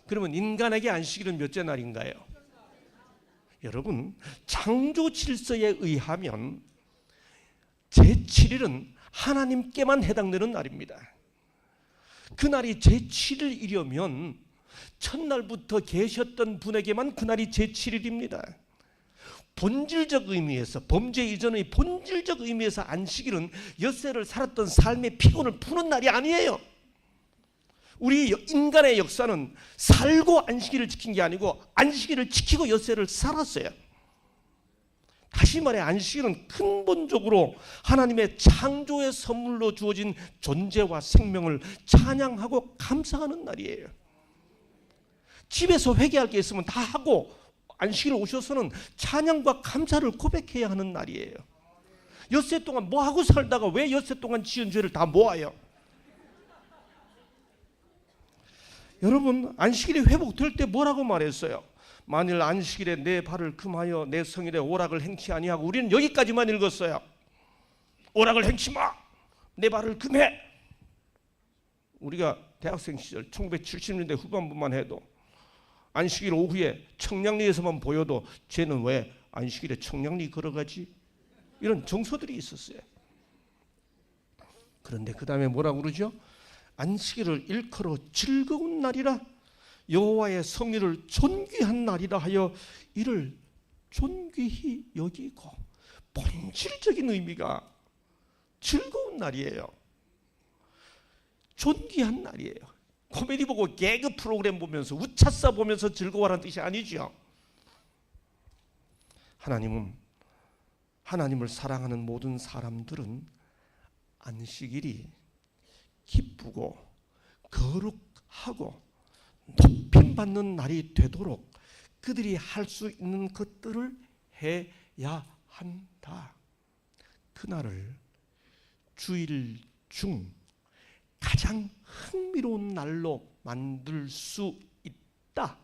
그러면 인간에게 안식일은 몇째 날인가요? 여러분 창조 질서에 의하면 제 7일은 하나님께만 해당되는 날입니다. 그날이 제 7일이려면 첫날부터 계셨던 분에게만 그날이 제 7일입니다. 본질적 의미에서 범죄 이전의 본질적 의미에서 안식일은 엿새를 살았던 삶의 피곤을 푸는 날이 아니에요. 우리 인간의 역사는 살고 안식일을 지킨 게 아니고 안식일을 지키고 엿새를 살았어요. 다시 말해 안식일은 근본적으로 하나님의 창조의 선물로 주어진 존재와 생명을 찬양하고 감사하는 날이에요. 집에서 회개할 게 있으면 다 하고 안식일 오셔서는 찬양과 감사를 고백해야 하는 날이에요. 엿새 동안 뭐 하고 살다가 왜 엿새 동안 지은 죄를 다 모아요? 여러분 안식일이 회복될 때 뭐라고 말했어요? 만일 안식일에 내 발을 금하여 내 성일에 오락을 행치 아니하고 우리는 여기까지만 읽었어요. 오락을 행치 마. 내 발을 금해. 우리가 대학생 시절 1970년대 후반부만 해도 안식일 오후에 청량리에서만 보여도 쟤는 왜 안식일에 청량리 걸어가지? 이런 정서들이 있었어요. 그런데 그 다음에 뭐라고 그러죠? 안식일을 일컬어 즐거운 날이라 여호와의 성리를 존귀한 날이라 하여 이를 존귀히 여기고, 본질적인 의미가 즐거운 날이에요. 존귀한 날이에요. 코미디 보고 개그 프로그램 보면서 우차싸 보면서 즐거워하는 뜻이 아니죠. 하나님을 사랑하는 모든 사람들은 안식일이 기쁘고 거룩하고 높임받는 날이 되도록 그들이 할 수 있는 것들을 해야 한다. 그날을 주일 중 가장 흥미로운 날로 만들 수 있다.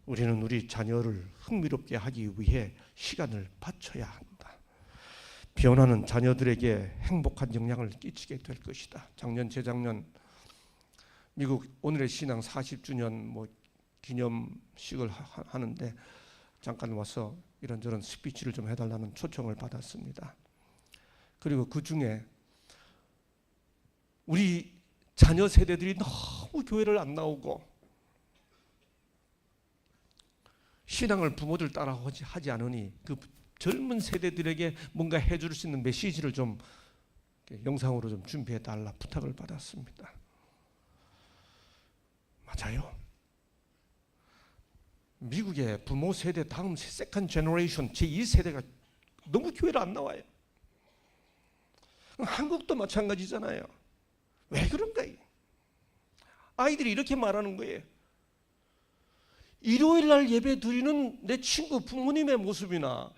우리는 우리 자녀를 흥미롭게 하기 위해 시간을 바쳐야 한다. 변화는 자녀들에게 행복한 영향을 끼치게 될 것이다. 작년 재작년 미국 오늘의 신앙 40주년 기념식을 하는데 잠깐 와서 이런저런 스피치를 좀 해달라는 초청을 받았습니다. 그리고 그 중에 우리 자녀 세대들이 너무 교회를 안 나오고 신앙을 부모들 따라 하지 않으니 그 젊은 세대들에게 뭔가 해줄 수 있는 메시지를 좀 영상으로 좀 준비해 달라 부탁을 받았습니다. 맞아요. 미국의 부모 세대 다음 세컨 제너레이션 제2세대가 너무 교회를 안 나와요. 한국도 마찬가지잖아요. 왜 그런가요? 아이들이 이렇게 말하는 거예요. 일요일 날 예배 드리는 내 친구 부모님의 모습이나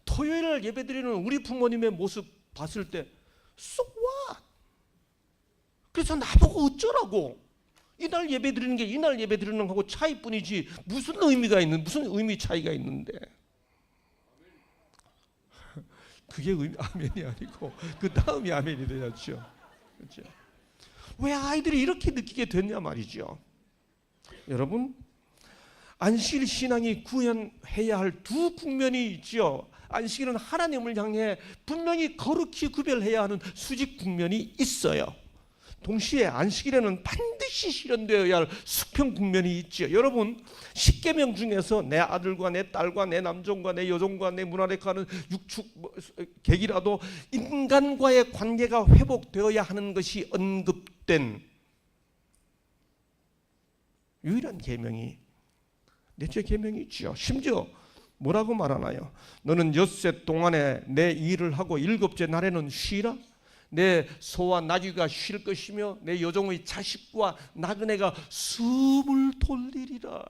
토요일 날 예배 드리는 우리 부모님의 모습 봤을 때 so what? 그래서 나보고 어쩌라고? 이날 예배 드리는 게 이날 예배 드리는 거하고 차이뿐이지 무슨 의미 차이가 있는데. 그게 아멘이 아니고 그 다음이 아멘이 되었죠. 그렇죠? 왜 아이들이 이렇게 느끼게 됐냐 말이죠. 여러분, 안식일 신앙이 구현해야 할 두 국면이 있죠. 안식일은 하나님을 향해 분명히 거룩히 구별해야 하는 수직 국면이 있어요. 동시에 안식일에는 반드시 실현되어야 할 수평 국면이 있죠. 여러분, 10계명 중에서 내 아들과 내 딸과 내 남종과 내 여종과 내 문화력하는 육축 객이라도 인간과의 관계가 회복되어야 하는 것이 언급된 유일한 계명이 넷째 계명이 있죠. 심지어 뭐라고 말하나요? 너는 엿새 동안에 내 일을 하고 일곱째 날에는 쉬라. 내 소와 나귀가 쉴 것이며 내 여종의 자식과 나그네가 숨을 돌리리라.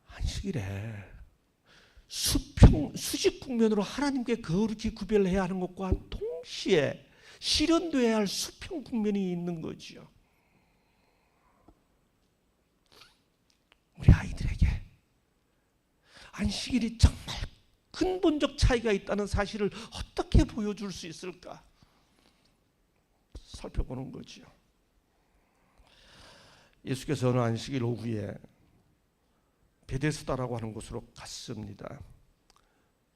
안식일에 수직 국면으로 하나님께 거룩히 구별해야 하는 것과 동시에 실현되어야 할 수평 국면이 있는 거죠. 우리 아이들에게 안식일이 정말 근본적 차이가 있다는 사실을 어떻게 보여줄 수 있을까 살펴보는 거죠. 예수께서 어느 안식일 오후에 베데스다라고 하는 곳으로 갔습니다.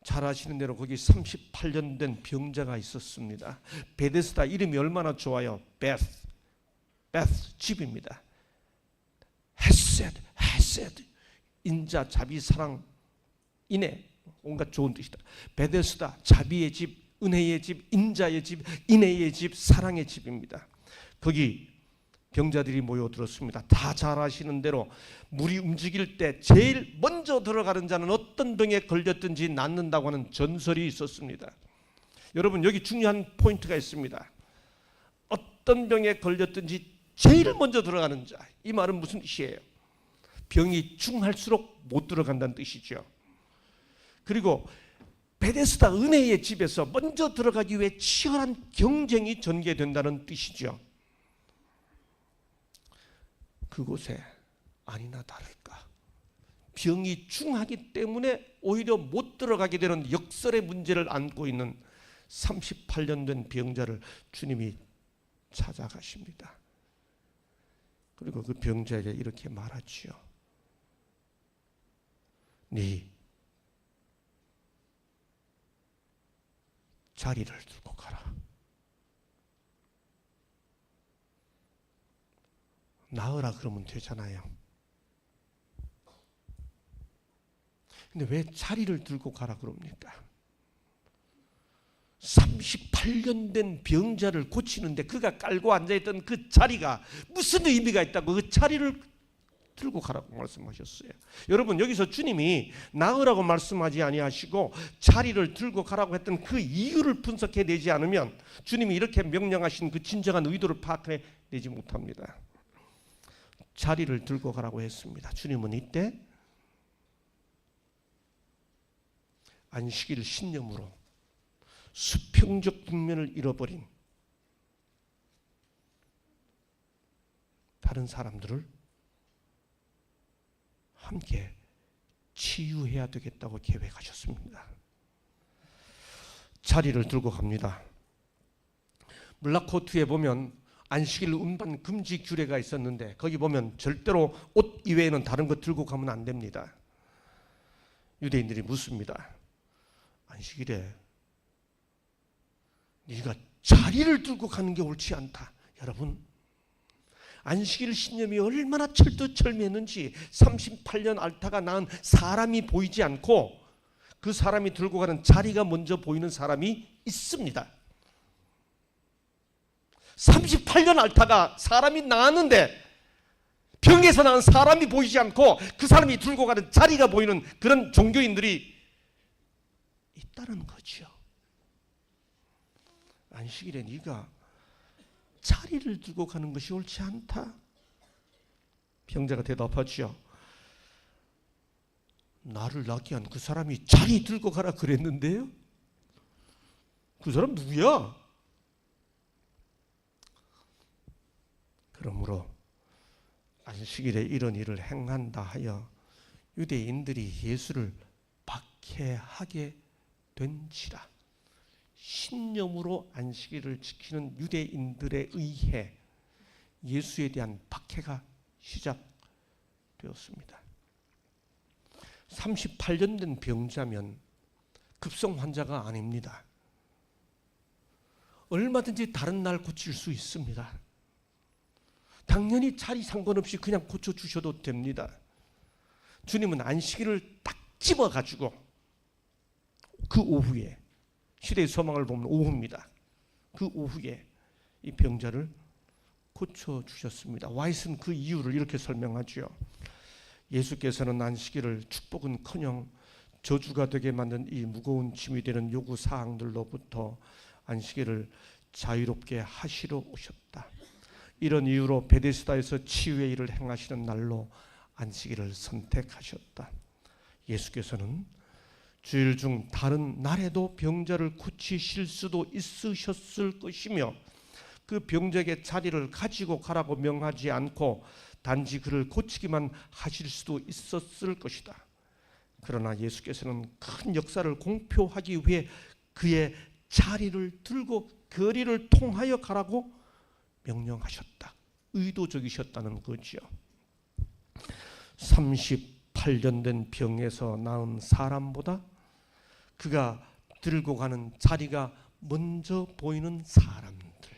잘 아시는 대로 거기 38년 된 병자가 있었습니다. 베데스다 이름이 얼마나 좋아요. 베스 집입니다. 헤세드 인자 자비 사랑 인애 온갖 좋은 뜻이다. 베데스다 자비의 집, 은혜의 집, 인자의 집, 인애의 집, 사랑의 집입니다. 거기 병자들이 모여들었습니다. 다 잘 아시는 대로 물이 움직일 때 제일 먼저 들어가는 자는 어떤 병에 걸렸든지 낫는다고 하는 전설이 있었습니다. 여러분, 여기 중요한 포인트가 있습니다. 어떤 병에 걸렸든지 제일 먼저 들어가는 자. 이 말은 무슨 뜻이에요? 병이 중할수록 못 들어간다는 뜻이죠. 그리고 베데스다 은혜의 집에서 먼저 들어가기 위해 치열한 경쟁이 전개된다는 뜻이죠. 그곳에 아니나 다를까 병이 중하기 때문에 오히려 못 들어가게 되는 역설의 문제를 안고 있는 38년 된 병자를 주님이 찾아가십니다. 그리고 그 병자에게 이렇게 말하지요. 네 자리를 들고 가라. 나으라 그러면 되잖아요. 근데 왜 자리를 들고 가라 그럽니까? 38년 된 병자를 고치는데 그가 깔고 앉아있던 그 자리가 무슨 의미가 있다고 그 자리를 들고 가라고 말씀하셨어요. 여러분, 여기서 주님이 나으라고 말씀하지 아니하시고 자리를 들고 가라고 했던 그 이유를 분석해내지 않으면 주님이 이렇게 명령하신 그 진정한 의도를 파악해내지 못합니다. 자리를 들고 가라고 했습니다. 주님은 이때 안식일 신념으로 수평적 국면을 잃어버린 다른 사람들을 함께 치유해야 되겠다고 계획하셨습니다. 자리를 들고 갑니다. 물라코트에 보면 안식일 운반 금지 규례가 있었는데 거기 보면 절대로 옷 이외에는 다른 거 들고 가면 안 됩니다. 유대인들이 묻습니다. 안식일에 네가 자리를 들고 가는 게 옳지 않다. 여러분, 안식일 신념이 얼마나 철두철미했는지 38년 앓다가 낳은 사람이 보이지 않고 그 사람이 들고 가는 자리가 먼저 보이는 사람이 있습니다. 38년 앓다가 사람이 나았는데 병에서 낳은 사람이 보이지 않고 그 사람이 들고 가는 자리가 보이는 그런 종교인들이 있다는 거죠. 안식일에 네가 자리를 들고 가는 것이 옳지 않다. 병자가 대답하죠. 나를 낳게 한 그 사람이 자리 들고 가라 그랬는데요. 그 사람 누구야? 그러므로 안식일에 이런 일을 행한다 하여 유대인들이 예수를 박해하게 된지라. 신념으로 안식일을 지키는 유대인들에 의해 예수에 대한 박해가 시작되었습니다. 38년 된 병자면 급성 환자가 아닙니다. 얼마든지 다른 날 고칠 수 있습니다. 당연히 자리 상관없이 그냥 고쳐주셔도 됩니다. 주님은 안식일을 딱 집어가지고 그 오후에, 시대의 소망을 보면 오후입니다. 그 오후에 이 병자를 고쳐주셨습니다. 와이스는 그 이유를 이렇게 설명하죠. 예수께서는 안식일을 축복은커녕 저주가 되게 만든 이 무거운 짐이 되는 요구 사항들로부터 안식일을 자유롭게 하시러 오셨다. 이런 이유로 베데스다에서 치유의 일을 행하시는 날로 안식일을 선택하셨다. 예수께서는 주일 중 다른 날에도 병자를 고치실 수도 있으셨을 것이며 그 병자에게 자리를 가지고 가라고 명하지 않고 단지 그를 고치기만 하실 수도 있었을 것이다. 그러나 예수께서는 큰 역사를 공표하기 위해 그의 자리를 들고 거리를 통하여 가라고 명령하셨다. 의도적이셨다는 거죠. 38년 된 병에서 나은 사람보다 그가 들고 가는 자리가 먼저 보이는 사람들,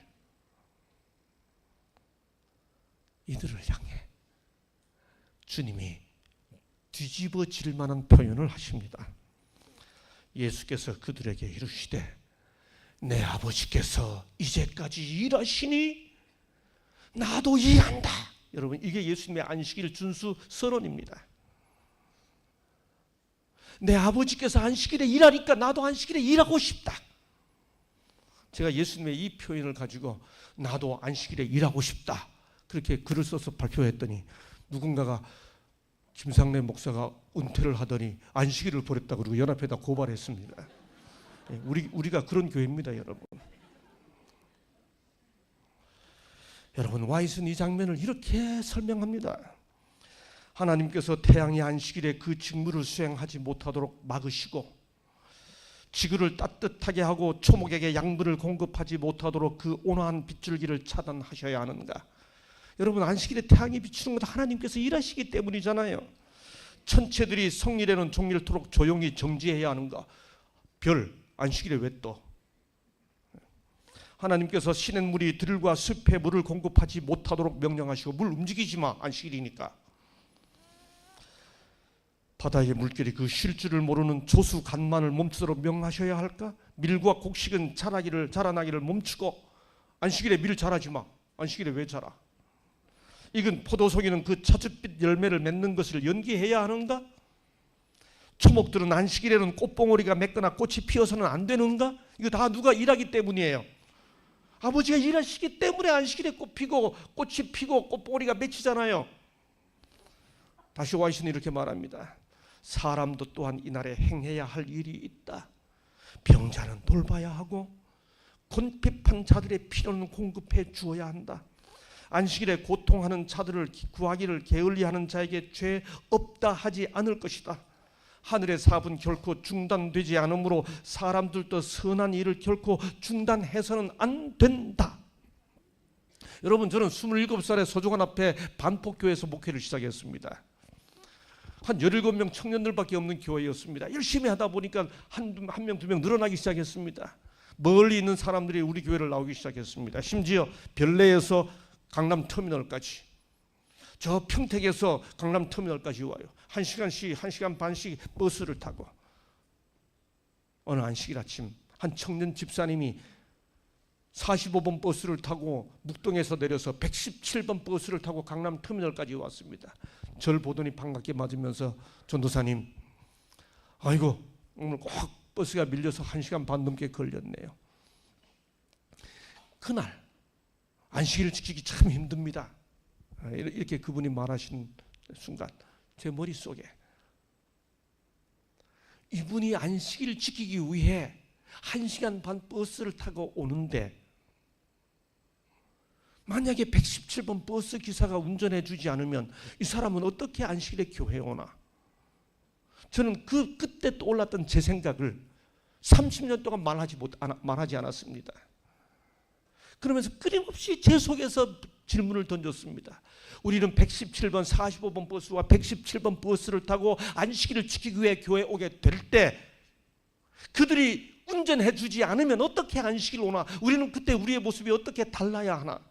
이들을 향해 주님이 뒤집어질 만한 표현을 하십니다. 예수께서 그들에게 이르시되 내 아버지께서 이제까지 일하시니 나도 일한다. 여러분, 이게 예수님의 안식일 준수 선언입니다. 내 아버지께서 안식일에 일하니까 나도 안식일에 일하고 싶다. 제가 예수님의 이 표현을 가지고 나도 안식일에 일하고 싶다 그렇게 글을 써서 발표했더니 누군가가 김상래 목사가 은퇴를 하더니 안식일을 버렸다고 그러고 연합회에다 고발했습니다. 우리가 그런 교회입니다, 여러분. 여러분, 와이슨 이 장면을 이렇게 설명합니다. 하나님께서 태양이 안식일에 그 직무를 수행하지 못하도록 막으시고 지구를 따뜻하게 하고 초목에게 양분을 공급하지 못하도록 그 온화한 빗줄기를 차단하셔야 하는가? 여러분, 안식일에 태양이 비추는 것도 하나님께서 일하시기 때문이잖아요. 천체들이 성일에는 종일토록 조용히 정지해야 하는가? 별, 안식일에 왜 떠? 하나님께서 시냇물이 들과 숲에 물을 공급하지 못하도록 명령하시고 물 움직이지 마, 안식일이니까. 바다의 물결이 그 쉴 줄을 모르는 조수 간만을 멈추도록 명하셔야 할까? 밀과 곡식은 자라나기를 멈추고 안식일에 밀 자라지 마. 안식일에 왜 자라? 익은 포도송이는 그 차줏빛 열매를 맺는 것을 연기해야 하는가? 초목들은 안식일에는 꽃봉오리가 맺거나 꽃이 피어서는 안 되는가? 이거 다 누가 일하기 때문이에요. 아버지가 일하시기 때문에 안식일에 꽃 피고 꽃이 피고 꽃봉오리가 맺히잖아요. 다시 와이스는 이렇게 말합니다. 사람도 또한 이날에 행해야 할 일이 있다. 병자는 돌봐야 하고 곤핍한 자들의 필요는 공급해 주어야 한다. 안식일에 고통하는 자들을 구하기를 게을리하는 자에게 죄 없다 하지 않을 것이다. 하늘의 사업은 결코 중단되지 않으므로 사람들도 선한 일을 결코 중단해서는 안 된다. 여러분, 저는 27살에 서종원 앞에 반포교회에서 목회를 시작했습니다. 한 17명 청년들밖에 없는 교회였습니다. 열심히 하다 보니까 한 명, 두 명 늘어나기 시작했습니다. 멀리 있는 사람들이 우리 교회를 나오기 시작했습니다. 심지어 별내에서 강남 터미널까지, 저 평택에서 강남 터미널까지 와요. 1시간씩, 1시간 반씩 버스를 타고. 어느 안식일 아침 한 청년 집사님이 45번 버스를 타고 묵동에서 내려서 117번 버스를 타고 강남 터미널까지 왔습니다. 저를 보더니 반갑게 맞으면서 전도사님, 아이고 오늘 꼭 버스가 밀려서 1시간 반 넘게 걸렸네요. 그날 안식일을 지키기 참 힘듭니다. 이렇게 그분이 말하신 순간 제 머릿속에 이분이 안식일을 지키기 위해 1시간 반 버스를 타고 오는데 만약에 117번 버스 기사가 운전해 주지 않으면 이 사람은 어떻게 안식일에 교회에 오나? 저는 그때 떠올랐던 제 생각을 30년 동안 말하지 않았습니다. 그러면서 끊임없이 제 속에서 질문을 던졌습니다. 우리는 117번, 45번 버스와 117번 버스를 타고 안식일을 지키기 위해 교회에 오게 될 때 그들이 운전해 주지 않으면 어떻게 안식일 오나? 우리는 그때 우리의 모습이 어떻게 달라야 하나?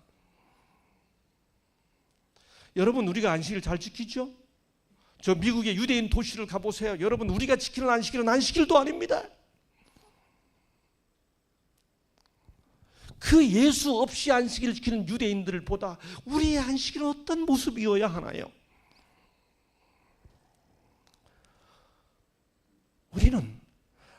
여러분, 우리가 안식일 잘 지키죠? 저 미국의 유대인 도시를 가보세요. 여러분, 우리가 지키는 안식일은 안식일도 아닙니다. 그 예수 없이 안식일을 지키는 유대인들을 보다 우리의 안식일은 어떤 모습이어야 하나요? 우리는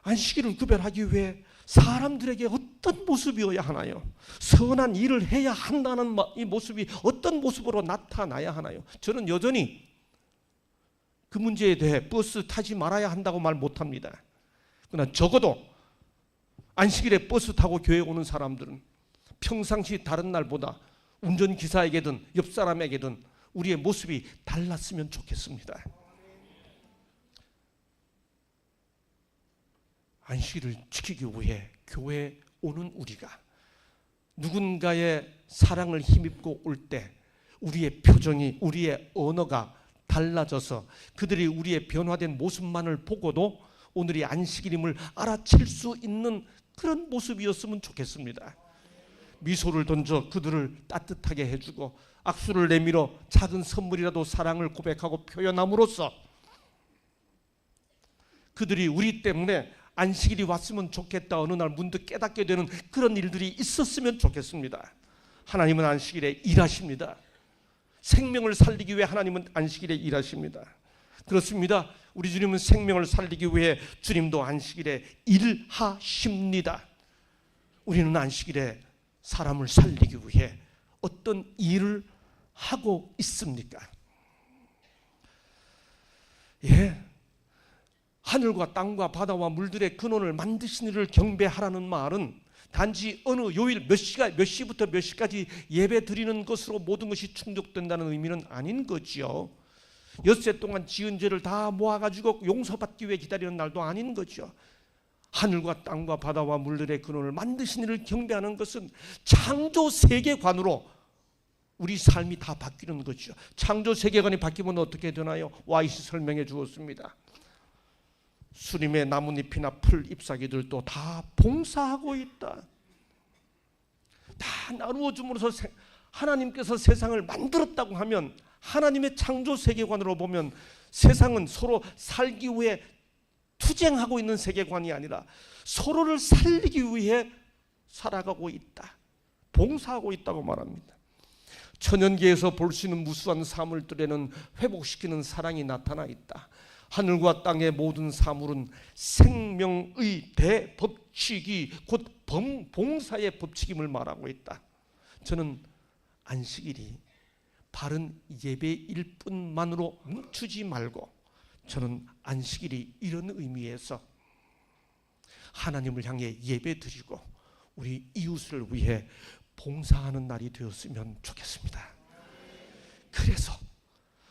안식일을 구별하기 위해 사람들에게 어떤 모습이어야 하나요? 선한 일을 해야 한다는 이 모습이 어떤 모습으로 나타나야 하나요? 저는 여전히 그 문제에 대해 버스 타지 말아야 한다고 말 못합니다. 그러나 적어도 안식일에 버스 타고 교회에 오는 사람들은 평상시 다른 날보다 운전기사에게든 옆 사람에게든 우리의 모습이 달랐으면 좋겠습니다. 안식일을 지키기 위해 교회에 오는 우리가 누군가의 사랑을 힘입고 올 때 우리의 표정이, 우리의 언어가 달라져서 그들이 우리의 변화된 모습만을 보고도 오늘이 안식일임을 알아챌 수 있는 그런 모습이었으면 좋겠습니다. 미소를 던져 그들을 따뜻하게 해주고 악수를 내밀어 작은 선물이라도 사랑을 고백하고 표현함으로써 그들이 우리 때문에 안식일이 왔으면 좋겠다 어느 날 문득 깨닫게 되는 그런 일들이 있었으면 좋겠습니다. 하나님은 안식일에 일하십니다. 생명을 살리기 위해 하나님은 안식일에 일하십니다. 그렇습니다. 우리 주님은 생명을 살리기 위해 주님도 안식일에 일하십니다. 우리는 안식일에 사람을 살리기 위해 어떤 일을 하고 있습니까? 예, 하늘과 땅과 바다와 물들의 근원을 만드신 이를 경배하라는 말은 단지 어느 요일 몇 시부터 몇 시까지 예배 드리는 것으로 모든 것이 충족된다는 의미는 아닌 거지요. 엿새 동안 지은 죄를 다 모아가지고 용서받기 위해 기다리는 날도 아닌 거죠. 하늘과 땅과 바다와 물들의 근원을 만드신 이를 경배하는 것은 창조 세계관으로 우리 삶이 다 바뀌는 거죠. 창조 세계관이 바뀌면 어떻게 되나요? 와이시 설명해 주었습니다. 수림의 나뭇잎이나 풀 잎사귀들도 다 봉사하고 있다. 다 나누어 줌으로써 하나님께서 세상을 만들었다고 하면, 하나님의 창조 세계관으로 보면 세상은 서로 살기 위해 투쟁하고 있는 세계관이 아니라 서로를 살리기 위해 살아가고 있다, 봉사하고 있다고 말합니다. 천연계에서 볼 수 있는 무수한 사물들에는 회복시키는 사랑이 나타나 있다. 하늘과 땅의 모든 사물은 생명의 대법칙이 곧 봉사의 법칙임을 말하고 있다. 저는 안식일이 바른 예배일 뿐만으로 멈추지 말고, 저는 안식일이 이런 의미에서 하나님을 향해 예배드리고 우리 이웃을 위해 봉사하는 날이 되었으면 좋겠습니다. 그래서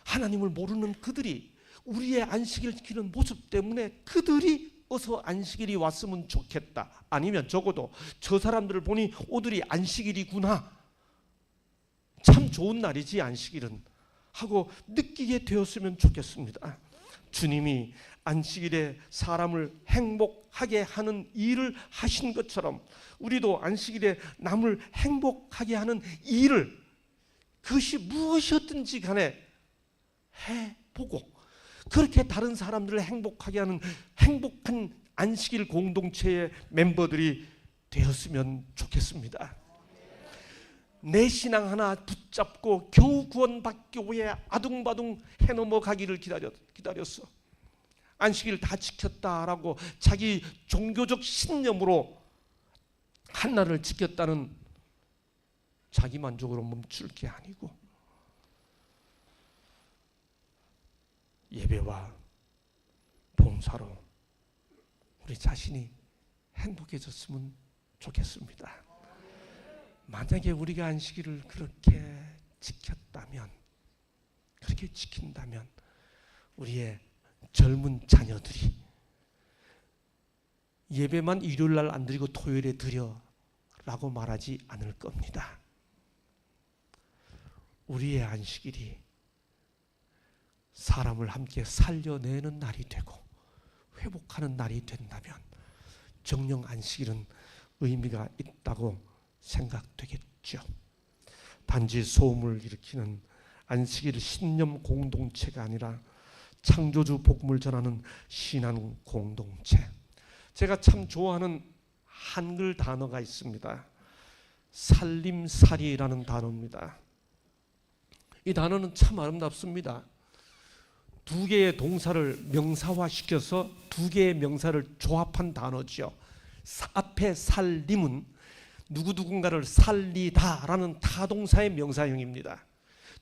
하나님을 모르는 그들이 우리의 안식일을 지키는 모습 때문에 그들이 어서 안식일이 왔으면 좋겠다, 아니면 적어도 저 사람들을 보니 오늘이 안식일이구나, 참 좋은 날이지 안식일은, 하고 느끼게 되었으면 좋겠습니다. 주님이 안식일에 사람을 행복하게 하는 일을 하신 것처럼 우리도 안식일에 남을 행복하게 하는 일을, 그것이 무엇이었든지 간에 해보고, 그렇게 다른 사람들을 행복하게 하는 행복한 안식일 공동체의 멤버들이 되었으면 좋겠습니다. 내 신앙 하나 붙잡고 겨우 구원받기 위해 아둥바둥 해넘어가기를 기다렸어. 안식일 다 지켰다라고 자기 종교적 신념으로 한날을 지켰다는 자기 만족으로 멈출 게 아니고, 예배와 봉사로 우리 자신이 행복해졌으면 좋겠습니다. 만약에 우리가 안식일을 그렇게 지켰다면, 그렇게 지킨다면 우리의 젊은 자녀들이 예배만 일요일 날 안 드리고 토요일에 드려라고 말하지 않을 겁니다. 우리의 안식일이 사람을 함께 살려내는 날이 되고 회복하는 날이 된다면 정령 안식일은 의미가 있다고 생각되겠죠. 단지 소음을 일으키는 안식일 신념 공동체가 아니라 창조주 복음을 전하는 신앙 공동체. 제가 참 좋아하는 한글 단어가 있습니다. 살림살이라는 단어입니다. 이 단어는 참 아름답습니다. 두 개의 동사를 명사화시켜서 두 개의 명사를 조합한 단어죠. 앞에 살림은 누구누군가를 살리다라는 타동사의 명사형입니다.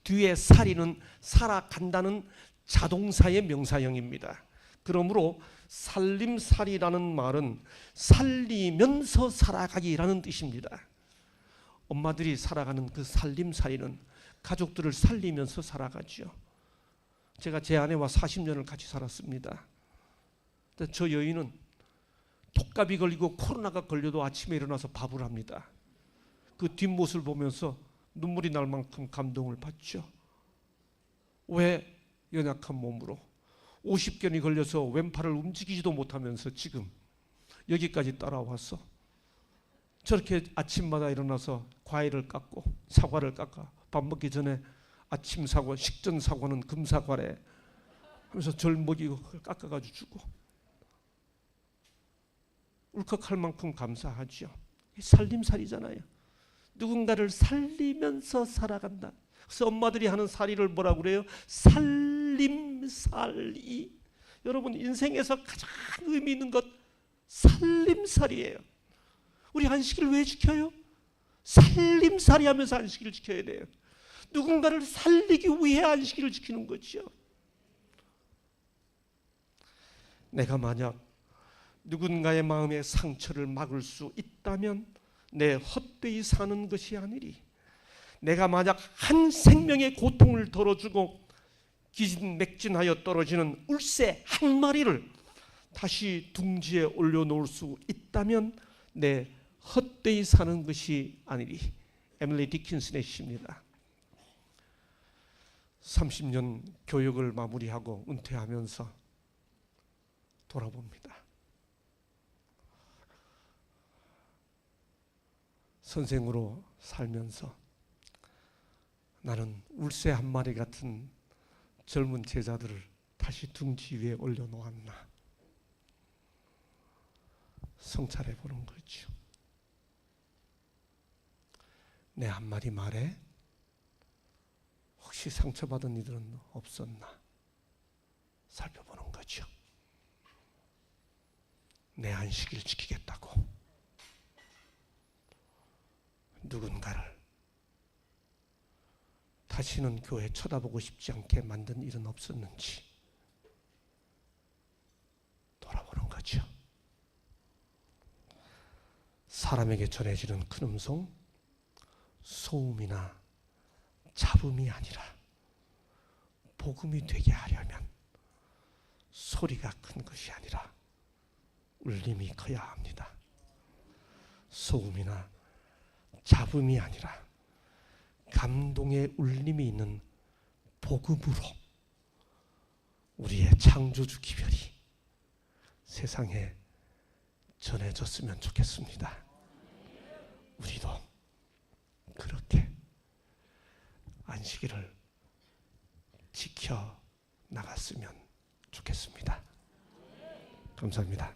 뒤에 살이는 살아간다는 자동사의 명사형입니다. 그러므로 살림살이라는 말은 살리면서 살아가기라는 뜻입니다. 엄마들이 살아가는 그 살림살이는 가족들을 살리면서 살아가죠. 제가 제 아내와 40년을 같이 살았습니다. 저 여인은 독감이 걸리고 코로나가 걸려도 아침에 일어나서 밥을 합니다. 그 뒷모습을 보면서 눈물이 날 만큼 감동을 받죠. 왜? 연약한 몸으로 50견이 걸려서 왼팔을 움직이지도 못하면서 지금 여기까지 따라와서 저렇게 아침마다 일어나서 과일을 깎고 사과를 깎아 밥 먹기 전에 아침 사과, 식전 사과는 금사과래 하면서 절 먹이고 그걸 깎아가지고 주고, 울컥할 만큼 감사하죠. 살림살이잖아요. 누군가를 살리면서 살아간다. 그래서 엄마들이 하는 살이를 뭐라고 그래요? 살림살이. 여러분, 인생에서 가장 의미 있는 것 살림살이에요. 우리 안식일을 왜 지켜요? 살림살이 하면서 안식일을 지켜야 돼요. 누군가를 살리기 위해 안식일을 지키는 거죠. 내가 만약 누군가의 마음의 상처를 막을 수 있다면 내 헛되이 사는 것이 아니리, 내가 만약 한 생명의 고통을 덜어주고 기진맥진하여 떨어지는 울새 한 마리를 다시 둥지에 올려놓을 수 있다면 내 헛되이 사는 것이 아니리. 에밀리 디킨슨의 시입니다. 30년 교육을 마무리하고 은퇴하면서 돌아봅니다. 선생으로 살면서 나는 울새 한 마리 같은 젊은 제자들을 다시 둥지 위에 올려놓았나 성찰해 보는 거죠. 내 한 마디 말에 혹시 상처받은 이들은 없었나 살펴보는 거죠. 내 안식일 지키겠다고 누군가를 다시는 교회 쳐다보고 싶지 않게 만든 일은 없었는지 돌아보는 거죠. 사람에게 전해지는 큰 음성, 소음이나 잡음이 아니라 복음이 되게 하려면 소리가 큰 것이 아니라 울림이 커야 합니다. 소음이나 잡음이 아니라 감동의 울림이 있는 복음으로 우리의 창조주 기별이 세상에 전해졌으면 좋겠습니다. 우리도 그렇게 안식일을 지켜 나갔으면 좋겠습니다. 감사합니다.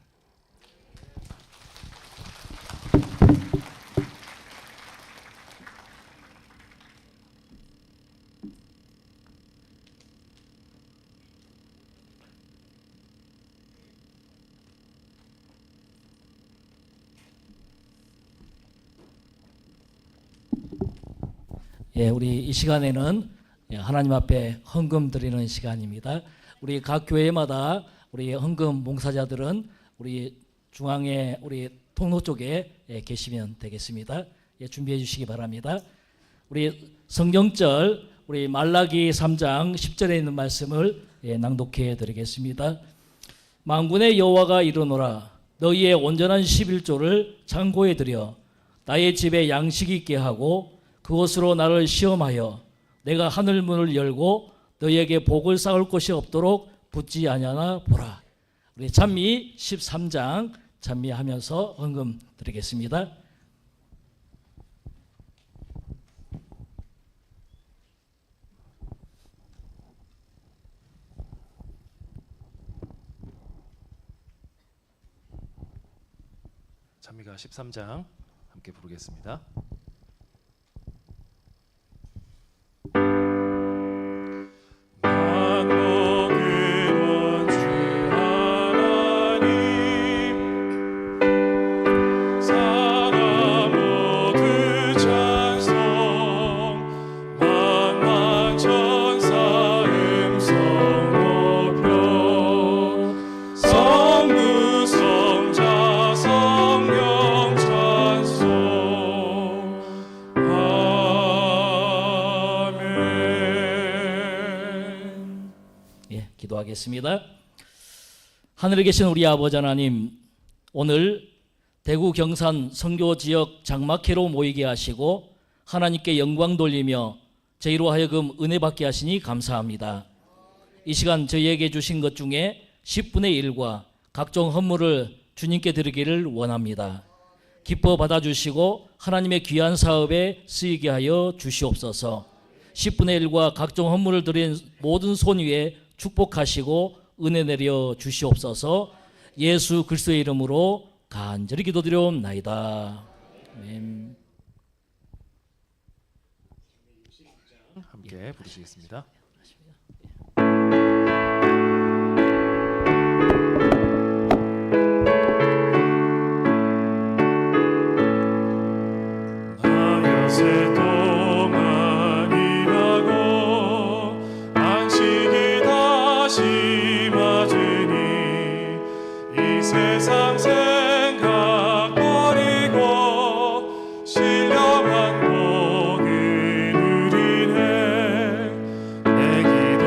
예, 우리 이 시간에는 하나님 앞에 헌금 드리는 시간입니다. 우리 각 교회마다 우리 헌금 봉사자들은 우리 중앙에 우리 통로 쪽에 계시면 되겠습니다. 예, 준비해 주시기 바랍니다. 우리 성경절 우리 말라기 3장 10절에 있는 말씀을 낭독해 드리겠습니다. 만군의 여호와가 이르노라 너희의 온전한 11조를 창고에 들여 나의 집에 양식이 있게 하고 그것으로 나를 시험하여 내가 하늘 문을 열고 너희에게 복을 쌓을 곳이 없도록 붙지 아니하나 보라. 우리 찬미 13장 찬미하면서 헌금 드리겠습니다. 찬미가 13장 함께 부르겠습니다. 기도하겠습니다. 하늘에 계신 우리 아버지 하나님, 오늘 대구 경산 선교 지역 장막회로 모이게 하시고 하나님께 영광 돌리며 저희로 하여금 은혜 받게 하시니 감사합니다. 이 시간 저희에게 주신 것 중에 10분의 1과 각종 헌물을 주님께 드리기를 원합니다. 기뻐 받아주시고 하나님의 귀한 사업에 쓰이게 하여 주시옵소서. 10분의 1과 각종 헌물을 드린 모든 손 위에 축복하시고 은혜 내려 주시옵소서. 예수 그리스도의 이름으로 간절히 기도드려옵나이다. 아멘. 함께 부르시겠습니다. 세상 생각 버리고 신령한 복을 누리네. 내 기도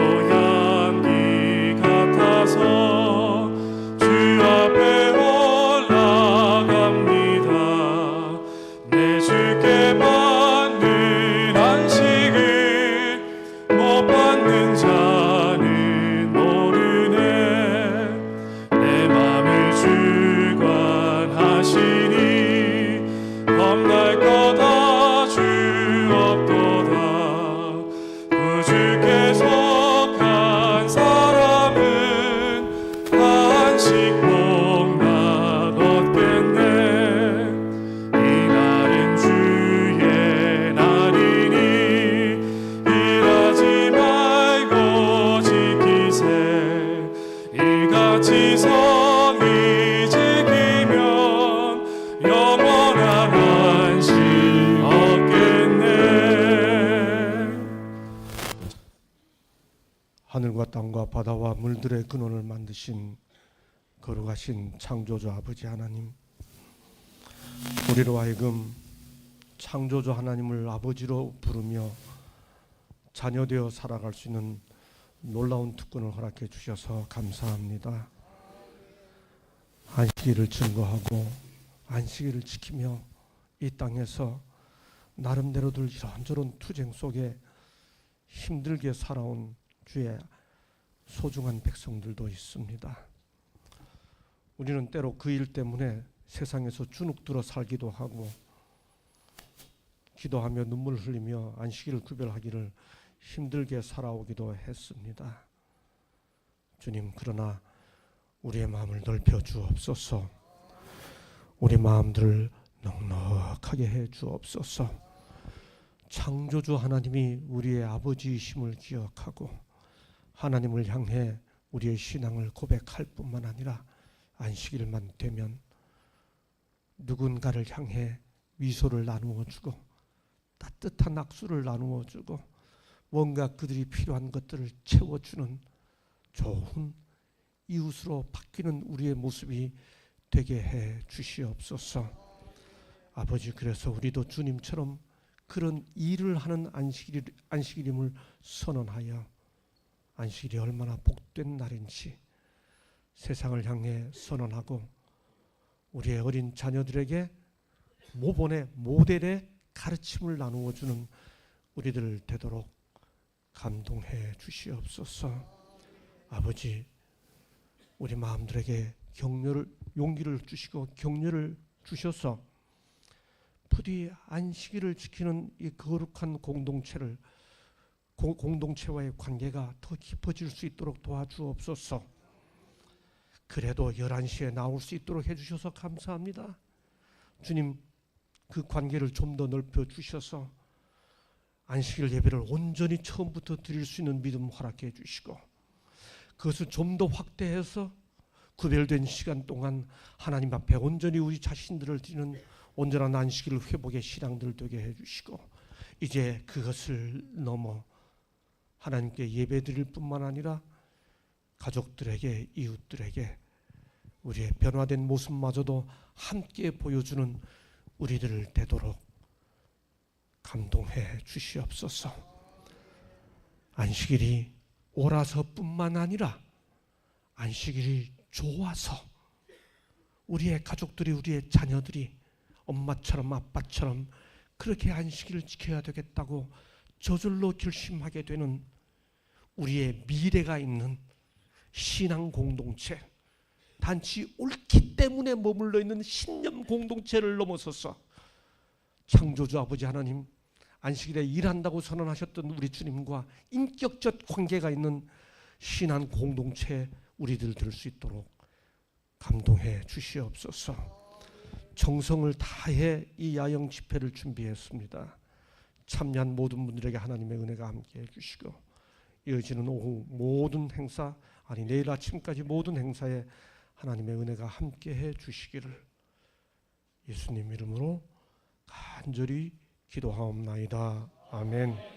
하늘과 땅과 바다와 물들의 근원을 만드신 거룩하신 창조주 아버지 하나님, 우리로 하여금 창조주 하나님을 아버지로 부르며 자녀되어 살아갈 수 있는 놀라운 특권을 허락해 주셔서 감사합니다. 안식일을 증거하고 안식일을 지키며 이 땅에서 나름대로들 이런저런 투쟁 속에 힘들게 살아온 주의 소중한 백성들도 있습니다. 우리는 때로 그 일 때문에 세상에서 주눅들어 살기도 하고 기도하며 눈물 흘리며 안식일을 구별하기를 힘들게 살아오기도 했습니다. 주님, 그러나 우리의 마음을 넓혀 주옵소서. 우리 마음들을 넉넉하게 해 주옵소서. 창조주 하나님이 우리의 아버지이심을 기억하고 하나님을 향해 우리의 신앙을 고백할 뿐만 아니라 안식일만 되면 누군가를 향해 미소를 나누어 주고 따뜻한 악수를 나누어 주고 뭔가 그들이 필요한 것들을 채워주는 좋은 이웃으로 바뀌는 우리의 모습이 되게 해 주시옵소서. 아버지, 그래서 우리도 주님처럼 그런 일을 하는 안식일임을 선언하여 안식일이 얼마나 복된 날인지 세상을 향해 선언하고 우리의 어린 자녀들에게 모본의 모델의 가르침을 나누어 주는 우리들 되도록 감동해 주시옵소서. 아버지, 우리 마음들에게 용기를 주시고 격려를 주셔서 부디 안식일을 지키는 이 거룩한 공동체와의 관계가 더 깊어질 수 있도록 도와주옵소서. 그래도 11시에 나올 수 있도록 해주셔서 감사합니다. 주님, 그 관계를 좀 더 넓혀 주셔서 안식일 예배를 온전히 처음부터 드릴 수 있는 믿음 허락해 주시고 그것을 좀 더 확대해서 구별된 시간 동안 하나님 앞에 온전히 우리 자신들을 드리는 온전한 안식일 회복의 신앙들 되게 해주시고 이제 그것을 넘어 하나님께 예배 드릴 뿐만 아니라 가족들에게 이웃들에게 우리의 변화된 모습마저도 함께 보여주는 우리들 되도록 감동해 주시옵소서. 안식일이 옳아서 뿐만 아니라 안식일이 좋아서 우리의 가족들이 우리의 자녀들이 엄마처럼 아빠처럼 그렇게 안식일을 지켜야 되겠다고 저절로 결심하게 되는 우리의 미래가 있는 신앙 공동체, 단지 옳기 때문에 머물러 있는 신념 공동체를 넘어서서 창조주 아버지 하나님, 안식일에 일한다고 선언하셨던 우리 주님과 인격적 관계가 있는 신앙 공동체에 우리들 될 수 있도록 감동해 주시옵소서. 정성을 다해 이 야영 집회를 준비했습니다. 참여한 모든 분들에게 하나님의 은혜가 함께해 주시고 이어지는 오후 모든 행사, 아니 내일 아침까지 모든 행사에 하나님의 은혜가 함께해 주시기를 예수님 이름으로 간절히 기도하옵나이다. 아멘.